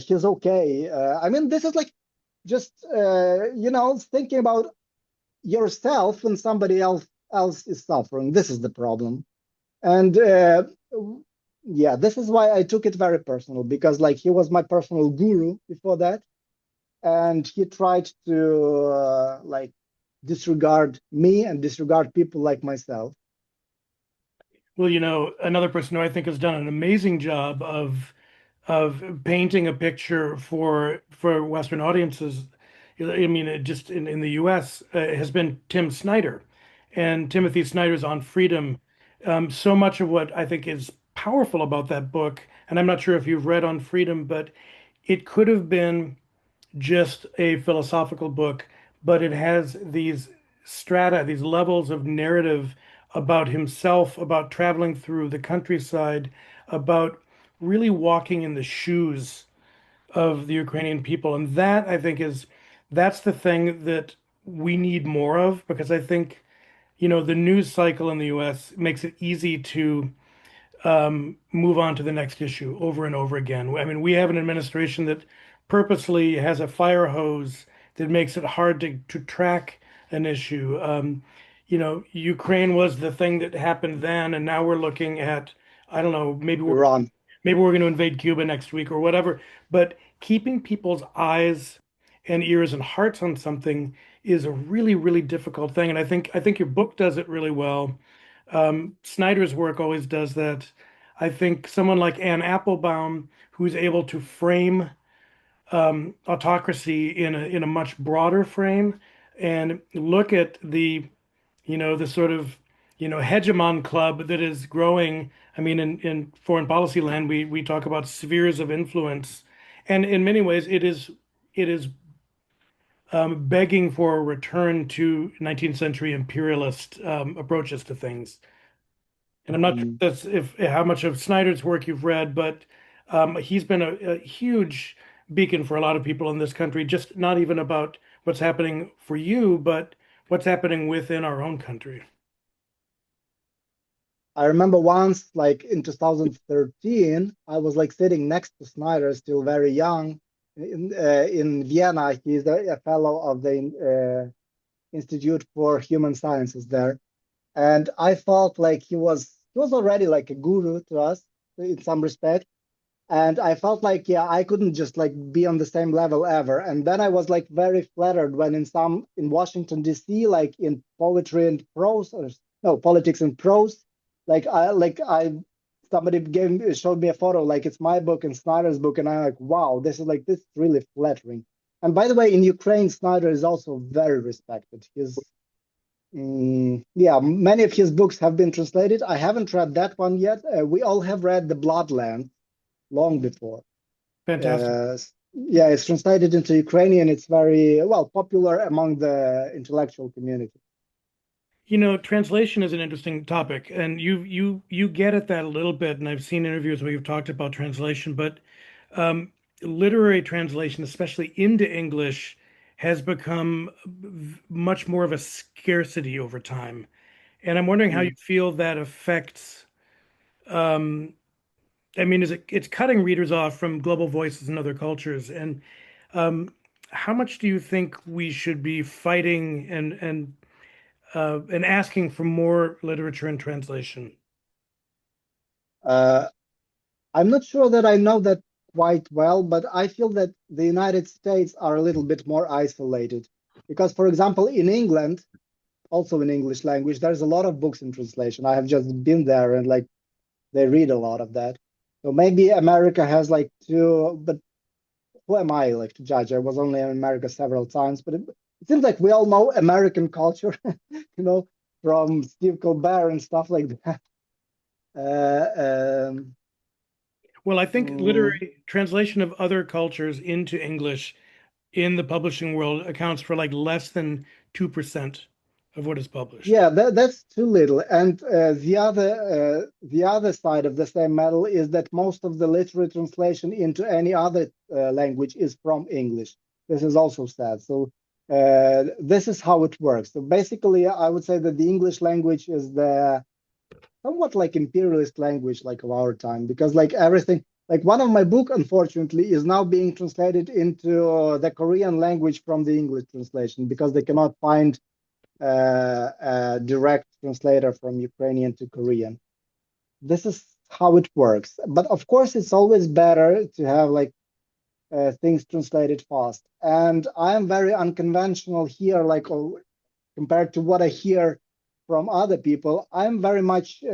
he's okay. I mean, this is like just thinking about yourself when somebody else is suffering. This is the problem, and yeah, this is why I took it very personal because like he was my personal guru before that, and he tried to like disregard me and disregard people like myself. Well, another person who I think has done an amazing job of painting a picture for Western audiences. I mean, just in the U.S. Has been Tim Snyder, and Timothy Snyder's on Freedom. So much of what I think is powerful about that book, and I'm not sure if you've read On Freedom, but it could have been just a philosophical book, but it has these strata, these levels of narrative about himself, about traveling through the countryside, about really walking in the shoes of the Ukrainian people. And that I think that's the thing that we need more of because I think, the news cycle in the US makes it easy to move on to the next issue over and over again. I mean, we have an administration that purposely has a fire hose that makes it hard to track an issue. Ukraine was the thing that happened then, and now we're looking at, I don't know, Iran. maybe we're going to invade Cuba next week or whatever. But keeping people's eyes and ears and hearts on something is a really, really difficult thing. And I think your book does it really well. Snyder's work always does that. I think someone like Anne Applebaum, who's able to frame autocracy in a much broader frame, and look at the sort of hegemon club that is growing. I mean, in foreign policy land, we talk about spheres of influence, and in many ways, it is begging for a return to 19th century imperialist approaches to things. And I'm not sure Mm. that's if how much of Snyder's work you've read, but he's been a huge beacon for a lot of people in this country, just not even about what's happening for you, but what's happening within our own country. I remember once, like in 2013, I was like sitting next to Snyder, still very young, in Vienna. He's a fellow of the Institute for Human Sciences there, and I felt like he was already like a guru to us in some respect. And I felt like, yeah, I couldn't just like be on the same level ever. And then I was like very flattered when in Washington DC, like in poetry and prose, or no, politics and prose, like I somebody showed me a photo, like it's my book and Snyder's book, and I'm like, wow, this is really flattering. And by the way, in Ukraine, Snyder is also very respected. Yeah, many of his books have been translated. I haven't read that one yet. We all have read The Bloodland long before. Fantastic. Yeah, it's translated into Ukrainian. It's very well popular among the intellectual community. You know, translation is an interesting topic, and you get at that a little bit, and I've seen interviews where you've talked about translation, but literary translation, especially into English, has become much more of a scarcity over time. And I'm wondering how you feel that affects, I mean, it's cutting readers off from global voices and other cultures, and how much do you think we should be fighting and asking for more literature and translation? I'm not sure that I know that quite well, but I feel that the United States are a little bit more isolated. Because, for example, in England, also in English language, there's a lot of books in translation. I have just been there and like they read a lot of that. So maybe America has like two, but who am I like to judge? I was only in America several times, but it seems like we all know American culture, from Steve Colbert and stuff like that. Well, I think literary translation of other cultures into English in the publishing world accounts for like less than 2% of what is published. Yeah, that's too little. And the other side of the same medal is that most of the literary translation into any other language is from English. This is also sad. So this is how it works. So basically, I would say that the English language is the somewhat like imperialist language like of our time, because like everything, like one of my book, unfortunately, is now being translated into the Korean language from the English translation because they cannot find a direct translator from Ukrainian to Korean. This is how it works. But of course, it's always better to have like things translated fast. And I am very unconventional here, like compared to what I hear from other people. I'm very much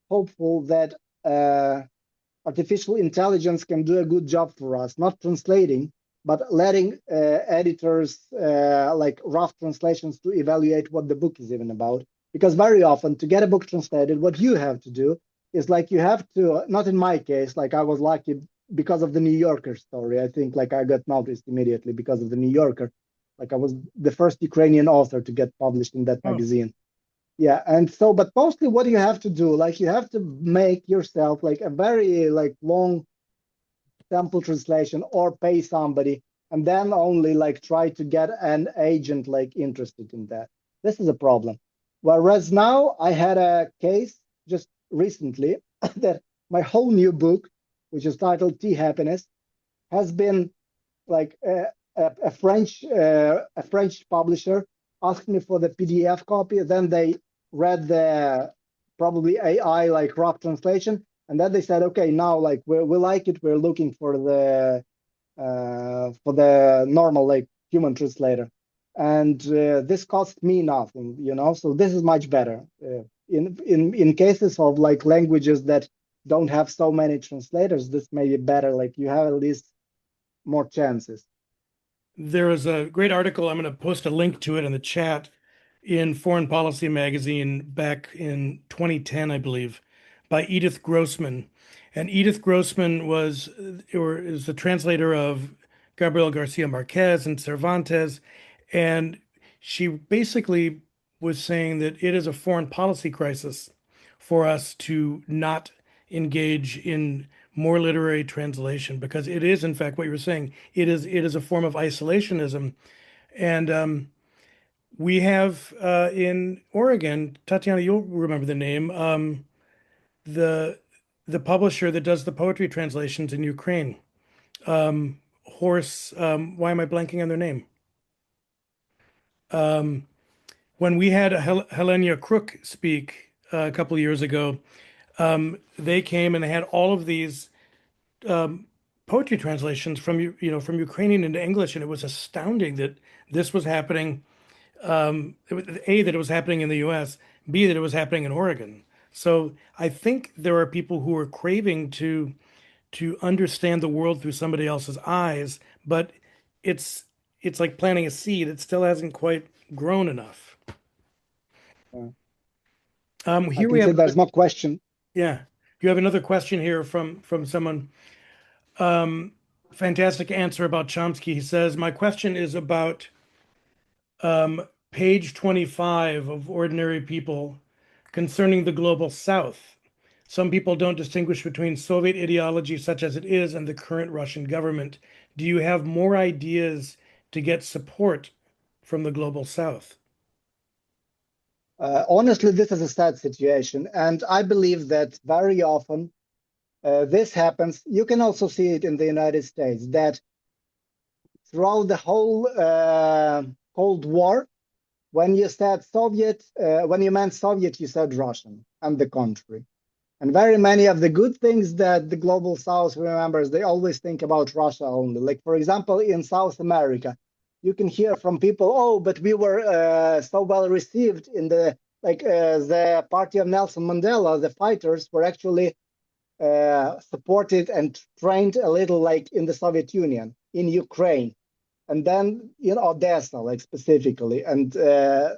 hopeful that artificial intelligence can do a good job for us, not translating, but letting editors like rough translations to evaluate what the book is even about. Because very often to get a book translated, what you have to do is like you have to, not in my case, like I was lucky because of the New Yorker story. I think like I got noticed immediately because of the New Yorker. Like I was the first Ukrainian author to get published in that magazine. Yeah, and so, but mostly what you have to do, like you have to make yourself like a very like long sample translation or pay somebody and then only like try to get an agent like interested in that. This is a problem. Whereas now I had a case just recently that my whole new book, which is titled Tea Happiness, has been like a French publisher asked me for the PDF copy. Then they read the probably AI like rough translation, and then they said, okay, now like we like it. We're looking for the normal like human translator, and this cost me nothing, So this is much better. In cases of like languages that don't have so many translators, this may be better. Like you have at least more chances. There is a great article, I'm going to post a link to it in the chat, in Foreign Policy magazine back in 2010, I believe, by Edith Grossman. And Edith Grossman is the translator of Gabriel Garcia Marquez and Cervantes. And she basically was saying that it is a foreign policy crisis for us to not engage in more literary translation, because it is, in fact, what you're saying. It is a form of isolationism. And we have in Oregon, Tatiana, you'll remember the name, the publisher that does the poetry translations in Ukraine. Why am I blanking on their name? When we had Helena Crook speak a couple of years ago, they came and they had all of these poetry translations from Ukrainian into English, and it was astounding that this was happening. That it was happening in the U.S., B, that it was happening in Oregon. So I think there are people who are craving to understand the world through somebody else's eyes, but it's like planting a seed. It still hasn't quite grown enough. Yeah. Here I we can have see there's no question. yeah. You have another question here from someone. Fantastic answer about Chomsky. He says, my question is about page 25 of Ordinary People concerning the global South. Some people don't distinguish between Soviet ideology such as it is and the current Russian government. Do you have more ideas to get support from the global South? Honestly, this is a sad situation, and I believe that very often this happens. You can also see it in the United States, that throughout the whole Cold War, when you said Soviet, when you meant Soviet, you said Russian and the country. And very many of the good things that the global South remembers, they always think about Russia only. Like, for example, in South America, you can hear from people, oh, but we were so well received in the, the party of Nelson Mandela, the fighters were actually supported and trained a little like in the Soviet Union, in Ukraine, and then in Odessa, like specifically. And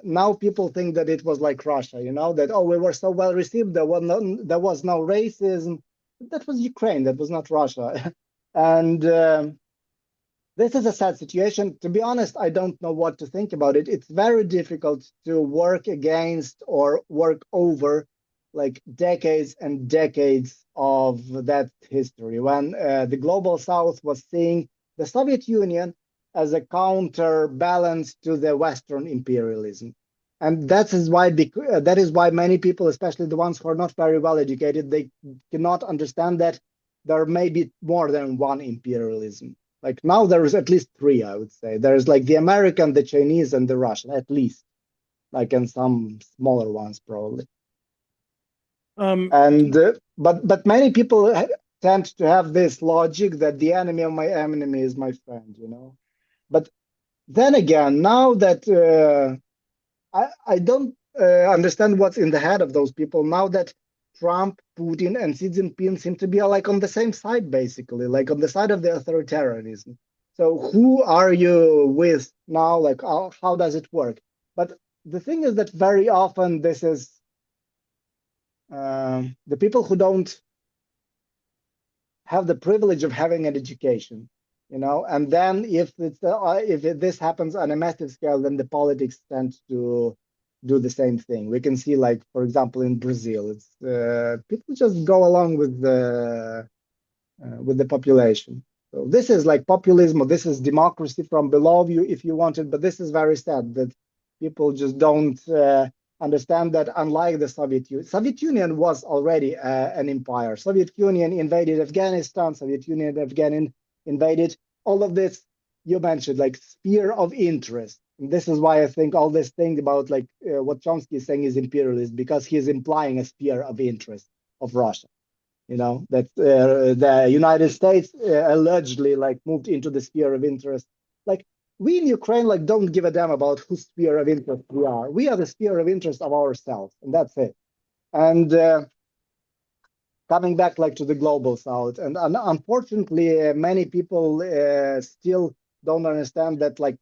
now people think that it was like Russia, that, oh, we were so well received, there was no racism. That was Ukraine, that was not Russia. And this is a sad situation. To be honest, I don't know what to think about it. It's very difficult to work against or work over like decades and decades of that history, when the global South was seeing the Soviet Union as a counterbalance to the Western imperialism. And that is why many people, especially the ones who are not very well educated, they cannot understand that there may be more than one imperialism. Like now there is at least three, I would say. There's like the American, the Chinese, and the Russian, at least, like, and some smaller ones probably. But many people tend to have this logic that the enemy of my enemy is my friend, But then again, now that I don't understand what's in the head of those people, now that Trump, Putin, and Xi Jinping seem to be like on the same side, basically, like on the side of the authoritarianism. So who are you with now? Like, how does it work? But the thing is that very often this is the people who don't have the privilege of having an education, and then if this happens on a massive scale, then the politics tend to do the same thing. We can see, like, for example, in Brazil, it's people just go along with the population. So this is like populism, or this is democracy from below you, if you want it. But this is very sad that people just don't understand that, unlike the Soviet Union was already an empire. Soviet Union invaded Afghanistan, Soviet Union invaded all of this you mentioned, like sphere of interest. And this is why I think all this thing about like what Chomsky is saying is imperialist, because he is implying a sphere of interest of Russia. That the United States allegedly like moved into the sphere of interest. Like, we in Ukraine like don't give a damn about whose sphere of interest we are. We are the sphere of interest of ourselves, and that's it. And coming back like to the global South, and unfortunately, many people still don't understand that, like,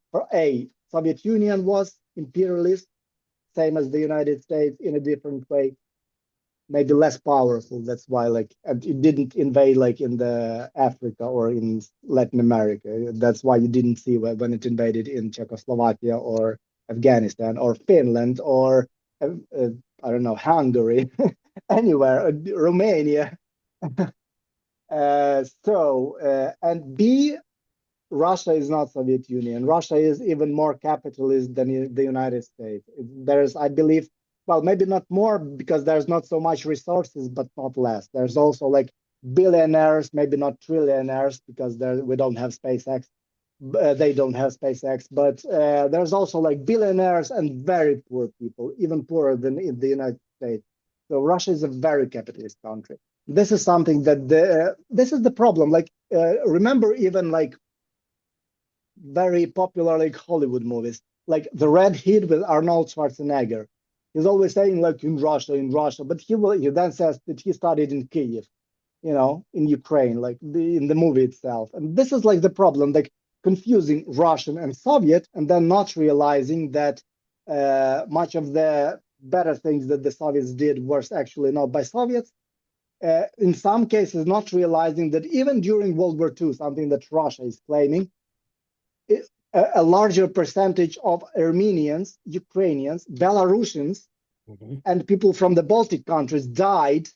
Soviet Union was imperialist, same as the United States, in a different way, maybe less powerful. That's why, like, it didn't invade like in the Africa or in Latin America. That's why you didn't see when it invaded in Czechoslovakia or Afghanistan or Finland or I don't know, Hungary, anywhere, Romania. And B, Russia is not Soviet Union. Russia is even more capitalist than the United States. There's, I believe, well, maybe not more because there's not so much resources, but not less. There's also like billionaires, maybe not trillionaires, because we don't have SpaceX. They don't have SpaceX, but there's also like billionaires and very poor people, even poorer than in the United States. So Russia is a very capitalist country. This is something that this is the problem. Like, remember even like very popular like Hollywood movies, like The Red Heat with Arnold Schwarzenegger. He's always saying like in Russia, but he then says that he studied in Kyiv, in Ukraine, like in the movie itself. And this is like the problem. Like, confusing Russian and Soviet, and then not realizing that much of the better things that the Soviets did was actually not by Soviets. In some cases, not realizing that even during World War II, something that Russia is claiming, a larger percentage of Armenians, Ukrainians, Belarusians, and people from the Baltic countries died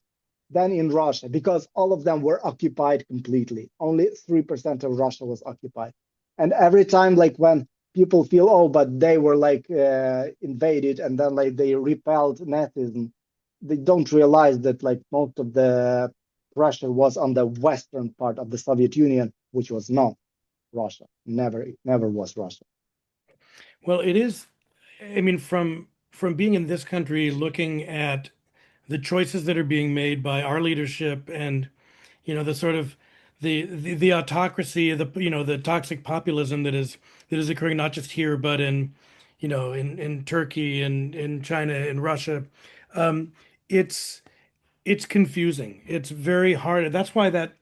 than in Russia, because all of them were occupied completely. Only 3% of Russia was occupied. And every time, like when people feel, oh, but they were like invaded and then like they repelled Nazism, they don't realize that like most of the pressure was on the western part of the Soviet Union, which was not Russia. Never was Russia. Well, it is, I mean, from being in this country, looking at the choices that are being made by our leadership, and the sort of the autocracy, the toxic populism that is occurring not just here but in in Turkey and in China and Russia. It's confusing. It's very hard. That's why that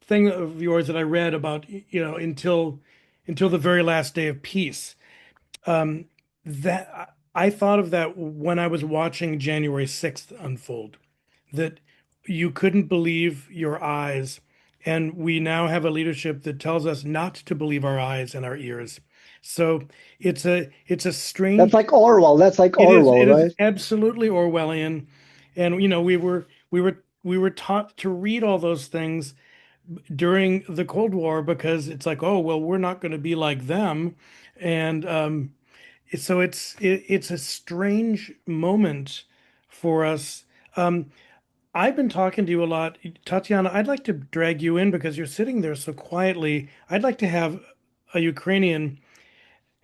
thing of yours that I read about until the very last day of peace. That I thought of that when I was watching January 6th unfold, that you couldn't believe your eyes. And we now have a leadership that tells us not to believe our eyes and our ears. So it's a strange. That's like Orwell. That's like It Orwell, it right? is absolutely Orwellian. And we were taught to read all those things during the Cold War, because it's like, oh well, we're not going to be like them. And so it's a strange moment for us. I've been talking to you a lot, Tatiana. I'd like to drag you in because you're sitting there so quietly. I'd like to have a Ukrainian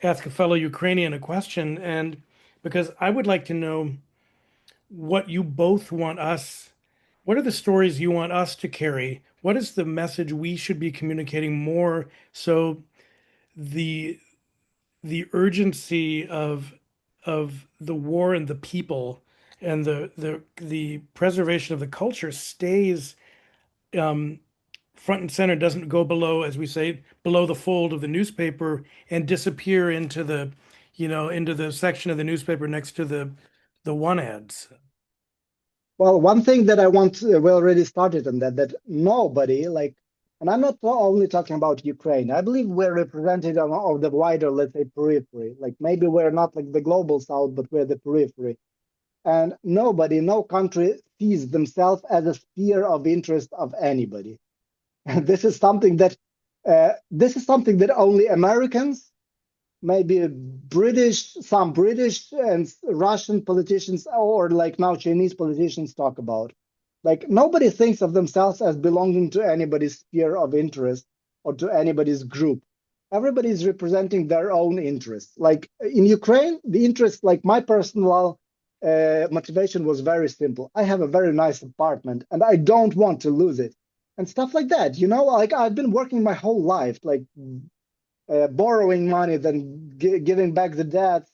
ask a fellow Ukrainian a question, and because I would like to know what you both want us, what are the stories you want us to carry? What is the message we should be communicating more, so the urgency of the war and the people and the preservation of the culture stays front and center, doesn't go below, as we say, below the fold of the newspaper and disappear into into the section of the newspaper next to the one ads. Well, one thing that I want we already started on that nobody like, and I'm not only talking about Ukraine. I believe we're represented of the wider, let's say, periphery. Like maybe we're not like the global south, but we're the periphery. And nobody, no country sees themselves as a sphere of interest of anybody. And this is something that only Americans, maybe some British and Russian politicians, or like now Chinese politicians talk about. Like nobody thinks of themselves as belonging to anybody's sphere of interest or to anybody's group. Everybody is representing their own interests. Like in Ukraine, the interest, like my personal motivation was very simple. I have a very nice apartment and I don't want to lose it. And stuff like that, like I've been working my whole life, like borrowing money, then giving back the debts.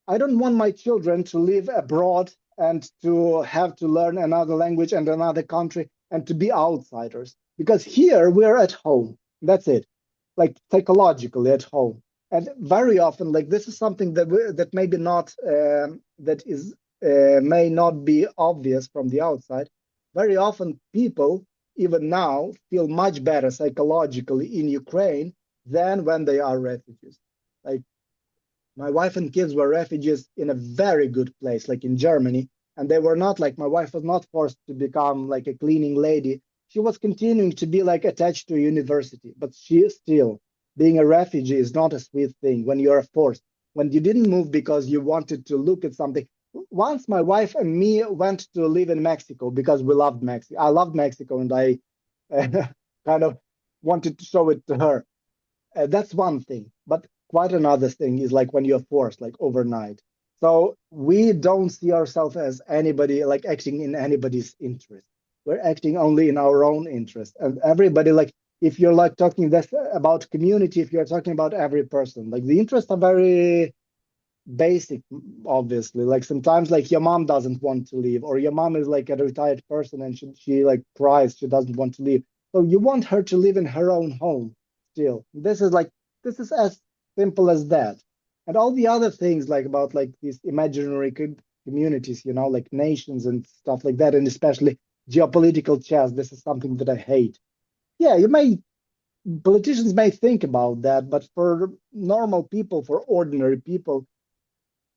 I don't want my children to live abroad and to have to learn another language and another country and to be outsiders. Because here we're at home. That's it. Like psychologically at home. And very often, like this is something that maybe not may not be obvious from the outside. Very often, people even now feel much better psychologically in Ukraine than when they are refugees. Like my wife and kids were refugees in a very good place, like in Germany. And they were not like, my wife was not forced to become like a cleaning lady. She was continuing to be like attached to a university, but she is still being a refugee is not a sweet thing when you're forced, when you didn't move because you wanted to look at something. Once my wife and me went to live in Mexico because we loved Mexico. I loved Mexico and I kind of wanted to show it to her. That's one thing. But quite another thing is like when you're forced, like overnight. So we don't see ourselves as anybody, like acting in anybody's interest. We're acting only in our own interest. And everybody, like, if you're like talking this about community, if you're talking about every person, like the interests are very basic, obviously. Like sometimes like your mom doesn't want to leave, or your mom is like a retired person and she like cries, she doesn't want to leave. So you want her to live in her own home. still. This is as simple as that. And all the other things like about like these imaginary communities, you know, like nations and stuff like that, and especially geopolitical chess. This is something that I hate. Yeah, politicians may think about that, but for normal people, for ordinary people,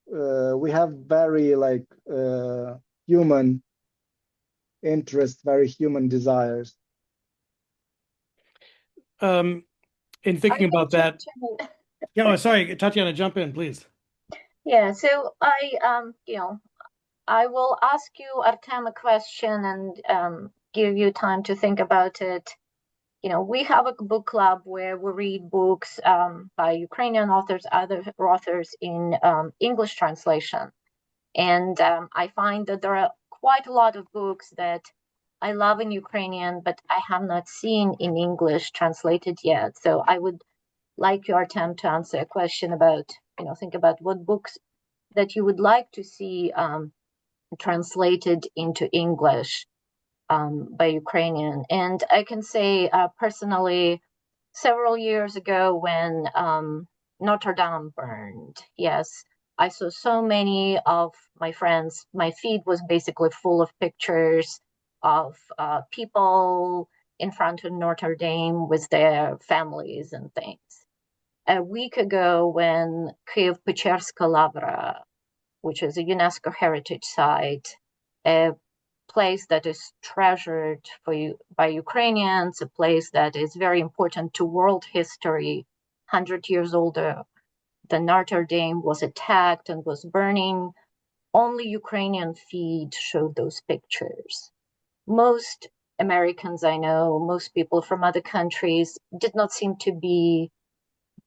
we have very like human interests, very human desires. In thinking about that, yeah, oh, sorry, Tatiana, jump in, please. Yeah, so I will ask you, Artem, a question and give you time to think about it. You know, we have a book club where we read books by Ukrainian authors, other authors in English translation. And I find that there are quite a lot of books that I love in Ukrainian, but I have not seen in English translated yet. So I would like your attempt to answer a question about, think about what books that you would like to see translated into English by Ukrainian. And I can say personally, several years ago when Notre Dame burned, yes, I saw so many of my friends. My feed was basically full of pictures of people in front of Notre Dame with their families and things. A week ago, when Kyiv-Pecherska Lavra, which is a UNESCO heritage site, a place that is treasured by Ukrainians, a place that is very important to world history, 100 years older than Notre Dame, was attacked and was burning. Only Ukrainian feed showed those pictures. Most Americans I know, most people from other countries did not seem to be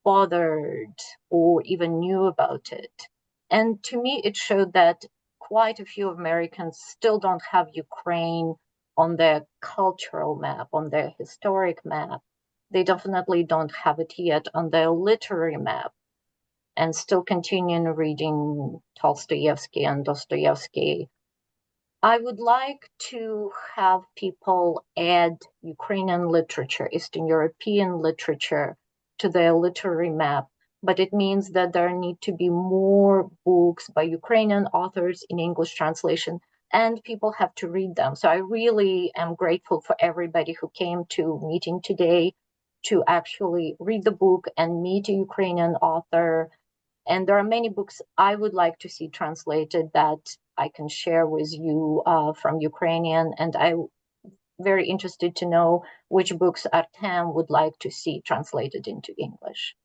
bothered or even knew about it. And to me, it showed that quite a few Americans still don't have Ukraine on their cultural map, on their historic map. They definitely don't have it yet on their literary map, and still continuing reading Dostoevsky and Dostoevsky. I would like to have people add Ukrainian literature, Eastern European literature to their literary map, but it means that there need to be more books by Ukrainian authors in English translation, and people have to read them. So I really am grateful for everybody who came to meeting today to actually read the book and meet a Ukrainian author. And there are many books I would like to see translated that I can share with you from Ukrainian, and I'm very interested to know which books Artem would like to see translated into English.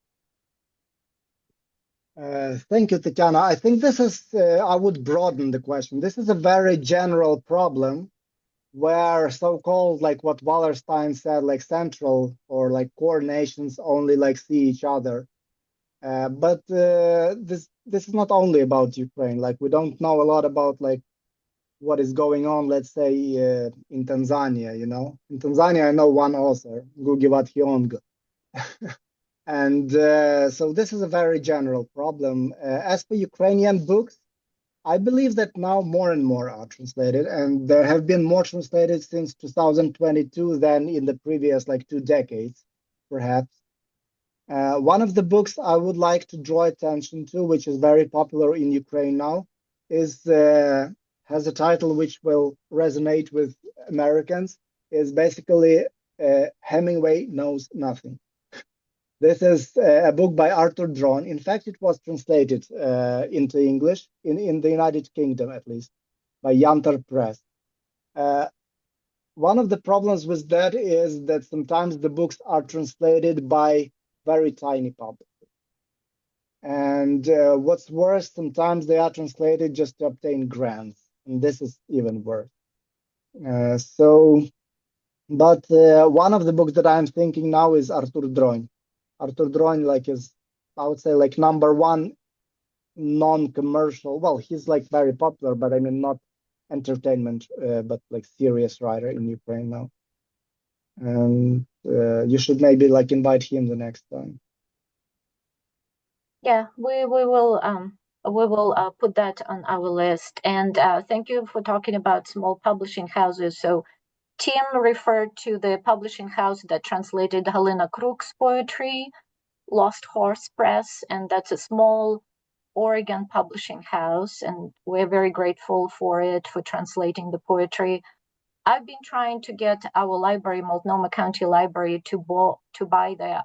Thank you, Tatiana. I think this is, I would broaden the question. This is a very general problem where so-called, like what Wallerstein said, like central or like core nations only like see each other. But this is not only about Ukraine. Like we don't know a lot about like what is going on, let's say in Tanzania, you know. In Tanzania, I know one author, Ngugi wa Thiong'o. And so this is a very general problem. As for Ukrainian books, I believe that now more and more are translated, and there have been more translated since 2022 than in the previous like 2 decades, perhaps. One of the books I would like to draw attention to, which is very popular in Ukraine now, is has a title which will resonate with Americans, is basically Hemingway Knows Nothing. This is a book by Arthur Drone. In fact, it was translated into English in the United Kingdom, at least, by Yantar Press. One of the problems with that is that sometimes the books are translated by very tiny publishers. And what's worse, sometimes they are translated just to obtain grants. And this is even worse. But one of the books that I'm thinking now is Arthur Drone. Arthur Drone, like, is, I would say, like #1 non-commercial. Well, he's like very popular, but I mean not entertainment, but like serious writer in Ukraine now. And you should maybe like invite him the next time. Yeah, we will put that on our list. And thank you for talking about small publishing houses. So Tim referred to the publishing house that translated Helena Kruk's poetry, Lost Horse Press, and that's a small Oregon publishing house, and we're very grateful for it, for translating the poetry. I've been trying to get our library, Multnomah County Library, to buy the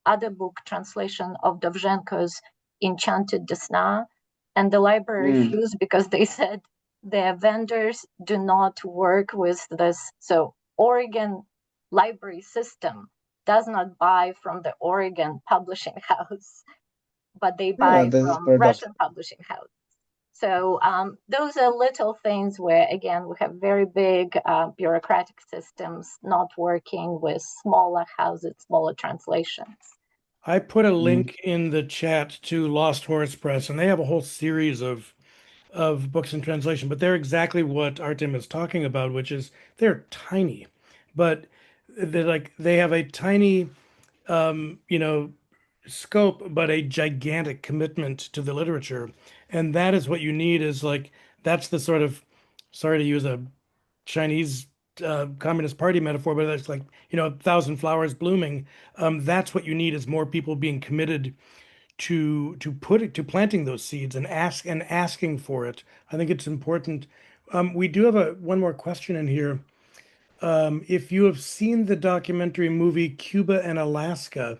other book translation of Dovzhenko's Enchanted Desna, and the library refused because they said their vendors do not work with this. So Oregon library system does not buy from the Oregon publishing house, but they buy from Russian publishing house. So those are little things where, again, we have very big bureaucratic systems not working with smaller houses, smaller translations. I put a link in the chat to Lost Horse Press, and they have a whole series of books in translation, but they're exactly what Artem is talking about, which is they're tiny, but they have a tiny scope, but a gigantic commitment to the literature. And that is what you need, is that's the sort of, sorry to use a Chinese Communist Party metaphor, but that's 1,000 flowers blooming. That's what you need, is more people being committed to planting those seeds and asking for it. I think it's important. We do have one more question in here. If you have seen the documentary movie Cuba and Alaska,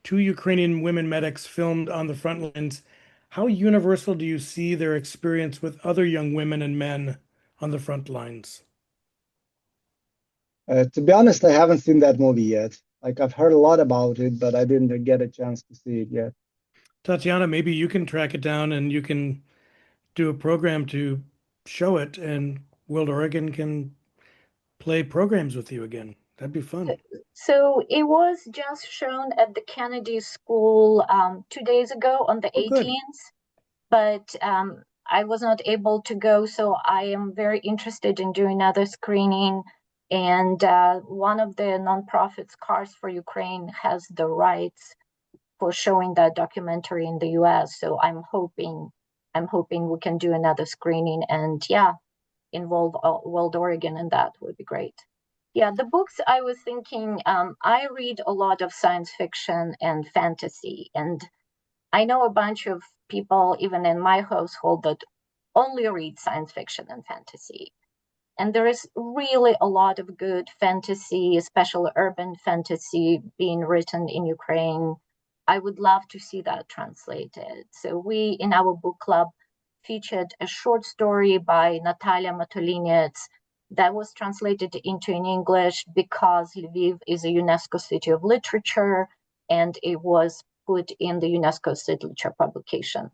two Ukrainian women medics filmed on the front lines, how universal do you see their experience with other young women and men on the front lines? To be honest, I haven't seen that movie yet. I've heard a lot about it, but I didn't get a chance to see it yet. Tatiana, maybe you can track it down and you can do a program to show it, and World Oregon can play programs with you again. That'd be fun. So it was just shown at the Kennedy School 2 days ago on the 18th, but I was not able to go, so I am very interested in doing another screening. And one of the nonprofits, Cars for Ukraine, has the rights for showing that documentary in the US. So I'm hoping we can do another screening and involve World Oregon, and that would be great. Yeah, the books I was thinking, I read a lot of science fiction and fantasy, and I know a bunch of people, even in my household, that only read science fiction and fantasy. And there is really a lot of good fantasy, especially urban fantasy, being written in Ukraine. I would love to see that translated. So we, in our book club, featured a short story by Natalia Matolinets that was translated into English because Lviv is a UNESCO City of Literature, and it was put in the UNESCO City Literature publication.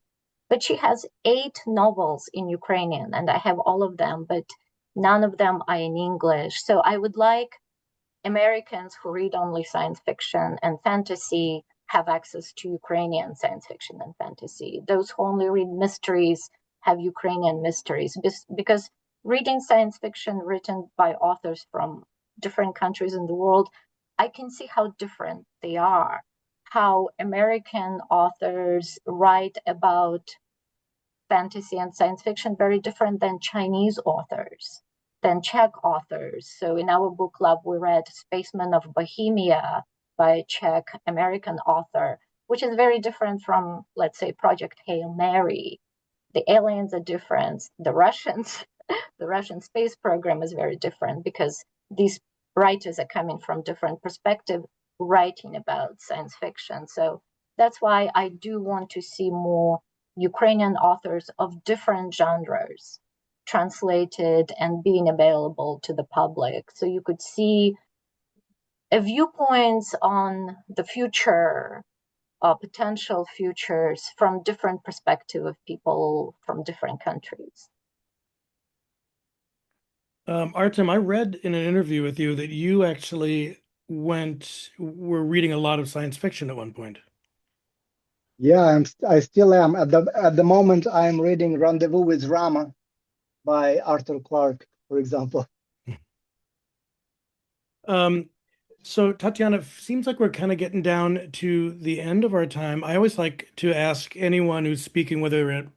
But she has 8 novels in Ukrainian, and I have all of them, but none of them are in English. So I would like Americans who read only science fiction and fantasy have access to Ukrainian science fiction and fantasy. Those who only read mysteries have Ukrainian mysteries, because reading science fiction written by authors from different countries in the world, I can see how different they are, how American authors write about fantasy and science fiction very different than Chinese authors, than Czech authors. So in our book club, we read Spacemen of Bohemia by a Czech American author, which is very different from, let's say, Project Hail Mary. The aliens are different. The Russian space program is very different, because these writers are coming from different perspectives, writing about science fiction. So that's why I do want to see more Ukrainian authors of different genres translated and being available to the public. So you could see a viewpoints on the future, potential futures from different perspective of people from different countries. Artem, I read in an interview with you that you actually were reading a lot of science fiction at one point. Yeah, I still am. At the moment, I'm reading Rendezvous with Rama by Arthur Clarke, for example. So Tatiana, it seems like we're kind of getting down to the end of our time. I always like to ask anyone who's speaking, whether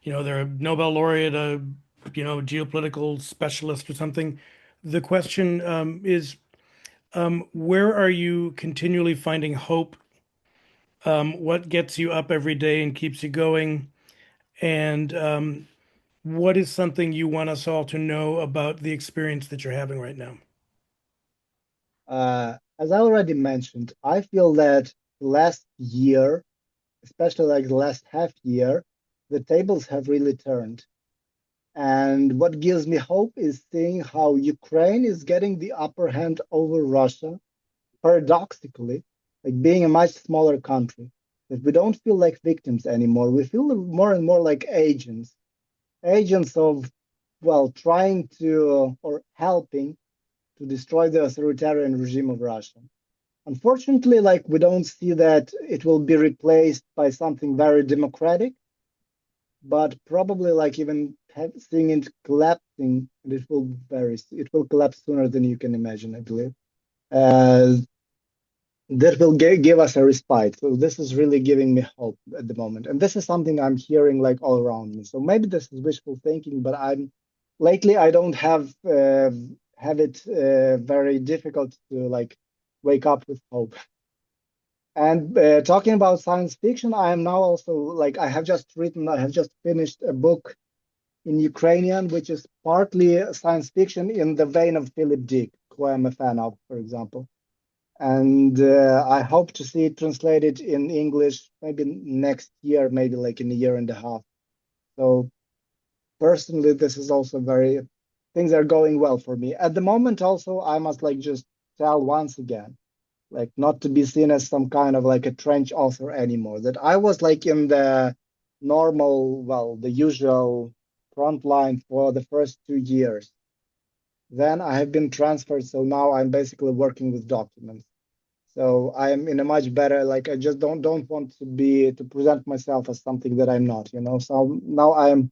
they're a Nobel laureate, a geopolitical specialist or something, the question is, where are you continually finding hope? What gets you up every day and keeps you going? And what is something you want us all to know about the experience that you're having right now? As I already mentioned, I feel that the last year, especially like the last half year, the tables have really turned. And what gives me hope is seeing how Ukraine is getting the upper hand over Russia, paradoxically, like being a much smaller country, that we don't feel like victims anymore. We feel more and more like agents of, well, trying to or helping to destroy the authoritarian regime of Russia. Unfortunately, like we don't see that it will be replaced by something very democratic, but probably like even seeing it collapsing, it will collapse sooner than you can imagine, I believe. Uh, that will give us a respite. So this is really giving me hope at the moment, and this is something I'm hearing like all around me. So maybe this is wishful thinking, but I'm lately I don't have it very difficult to like wake up with hope. And talking about science fiction, I am now also like I have just finished a book in Ukrainian, which is partly science fiction in the vein of Philip Dick, who I'm a fan of, for example. And I hope to see it translated in English maybe next year, maybe like in a year and a half. So personally, this is also things are going well for me. At the moment, also, I must like just tell once again, like not to be seen as some kind of like a trench author anymore, that I was like in the the usual front line for the first 2 years. Then I have been transferred, so now I'm basically working with documents. So I'm in a much better, like I just don't want to present myself as something that I'm not, you know. So now I'm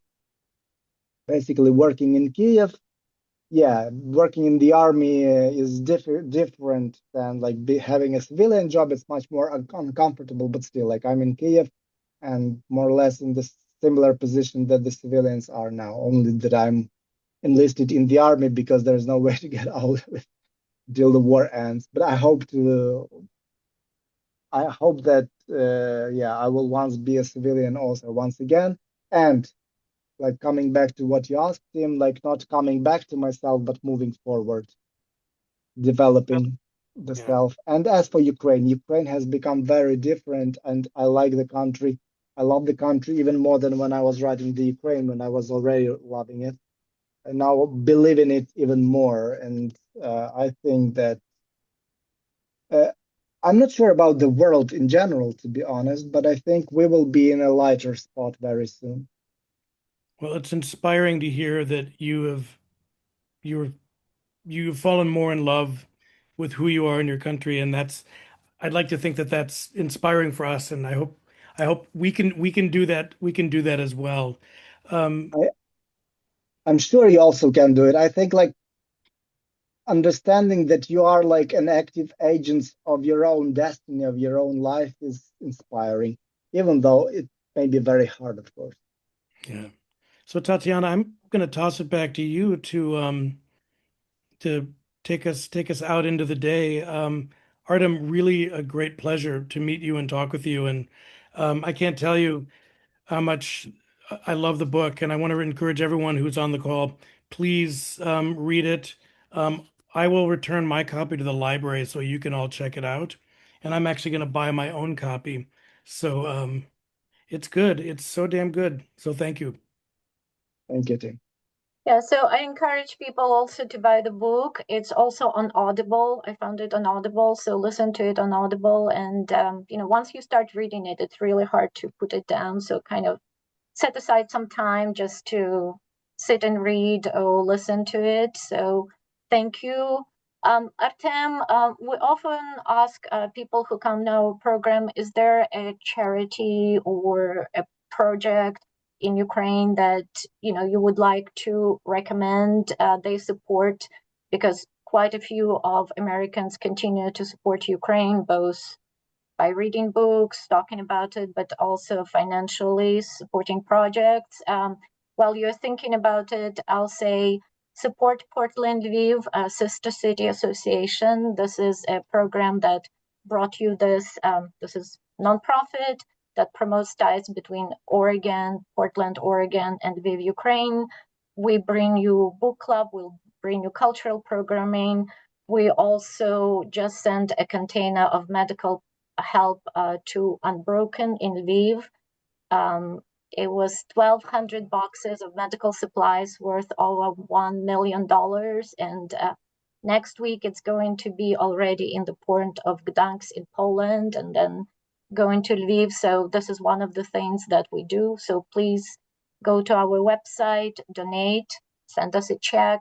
basically working in Kiev. Yeah, working in the army is different than like having a civilian job. It's much more uncomfortable, but still, like I'm in Kiev and more or less in the similar position that the civilians are now, only that I'm enlisted in the army because there's no way to get out till the war ends. But I hope that I will once be a civilian also once again. And like coming back to what you asked him, like not coming back to myself, but moving forward, developing the Yeah. self. And as for Ukraine has become very different, and I like the country. I love the country even more than when I was writing the Ukraine, when I was already loving it. And now believe in it even more. And I think that uh, I'm not sure about the world in general, to be honest, but I think we will be in a lighter spot very soon. Well, it's inspiring to hear that you're you've fallen more in love with who you are in your country, and I'd like to think that that's inspiring for us, and I hope we can do that. We can do that as well. Um, I, I'm sure you also can do it. I think like understanding that you are like an active agent of your own destiny, of your own life is inspiring, even though it may be very hard, of course. yeah. So Tatiana, I'm going to toss it back to you to take us out into the day. Artem, really a great pleasure to meet you and talk with you, and I can't tell you how much I love the book, and I want to encourage everyone who's on the call, please read it. I will return my copy to the library so you can all check it out. And I'm actually going to buy my own copy. So it's good. It's so damn good. So thank you. Thank you, Tim. Yeah, so I encourage people also to buy the book. It's also on Audible. I found it on Audible, so listen to it on Audible. And once you start reading it, it's really hard to put it down. So kind of set aside some time just to sit and read or listen to it. So thank you. Artem, we often ask people who come to our program, is there a charity or a project in Ukraine that you would like to recommend they support? Because quite a few of Americans continue to support Ukraine, both by reading books, talking about it, but also financially supporting projects. While you're thinking about it, I'll say support Portland-Lviv Sister City Association. This is a program that brought you this. This is nonprofit that promotes ties between Oregon, Portland, Oregon, and Lviv, Ukraine. We bring you book club. We'll bring you cultural programming. We also just sent a container of medical help to Unbroken in Lviv. It was 1,200 boxes of medical supplies worth over $1 million. And next week, it's going to be already in the port of Gdansk in Poland and then going to Lviv. So this is one of the things that we do. So please go to our website, donate, send us a check.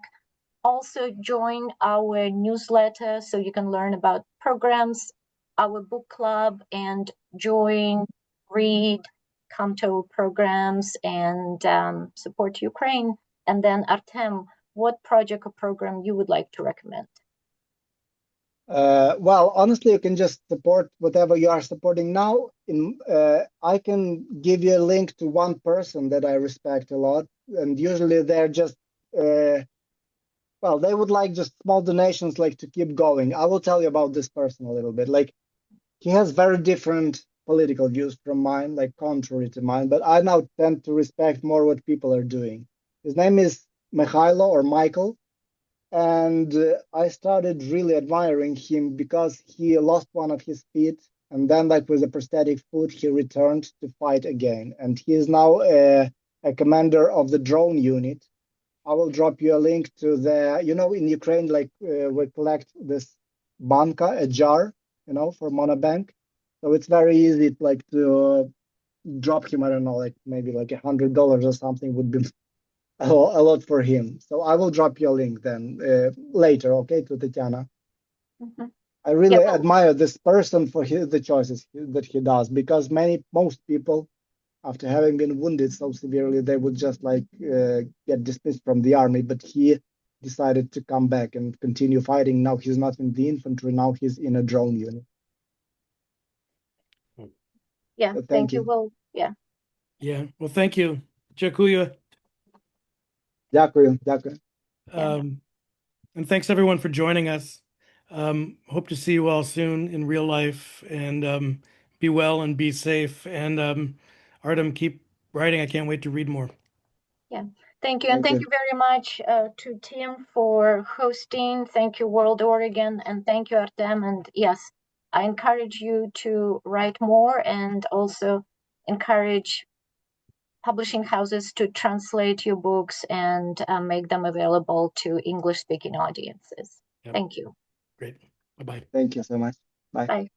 Also join our newsletter so you can learn about programs, our book club, and join, read, come to programs, and support Ukraine. And then Artem, what project or program you would like to recommend? Well, honestly, you can just support whatever you are supporting now. I can give you a link to one person that I respect a lot, and usually they're just well, they would like just small donations, like to keep going. I will tell you about this person a little bit. Like, he has very different political views from mine, like contrary to mine, but I now tend to respect more what people are doing. His name is Mykhailo or Michael. And I started really admiring him because he lost one of his feet, and then, like, with a prosthetic foot, he returned to fight again. And he is now a commander of the drone unit. I will drop you a link to the, in Ukraine, like, we collect this banka, a jar, for monobank. So it's very easy, like, to drop him, I don't know, like maybe like $100 or something would be a lot for him. So I will drop you a link then later, okay, to Tatiana. Mm-hmm. I really admire this person for the choices that he does, because most people, after having been wounded so severely, they would just like get dismissed from the army. But he decided to come back and continue fighting. Now he's not in the infantry. Now he's in a drone unit. Yeah, so thank you. Well, yeah. Yeah, well, thank you. Dziękuję. Дякую. And thanks everyone for joining us. Hope to see you all soon in real life, and be well and be safe. And Artem, keep writing. I can't wait to read more. Yeah, thank you. And thank you very much to Tim for hosting. Thank you, World Oregon, and thank you, Artem. And yes, I encourage you to write more, and also encourage publishing houses to translate your books and make them available to English-speaking audiences. Yep. Thank you. Great. Bye-bye. Thank you so much. Bye. Bye.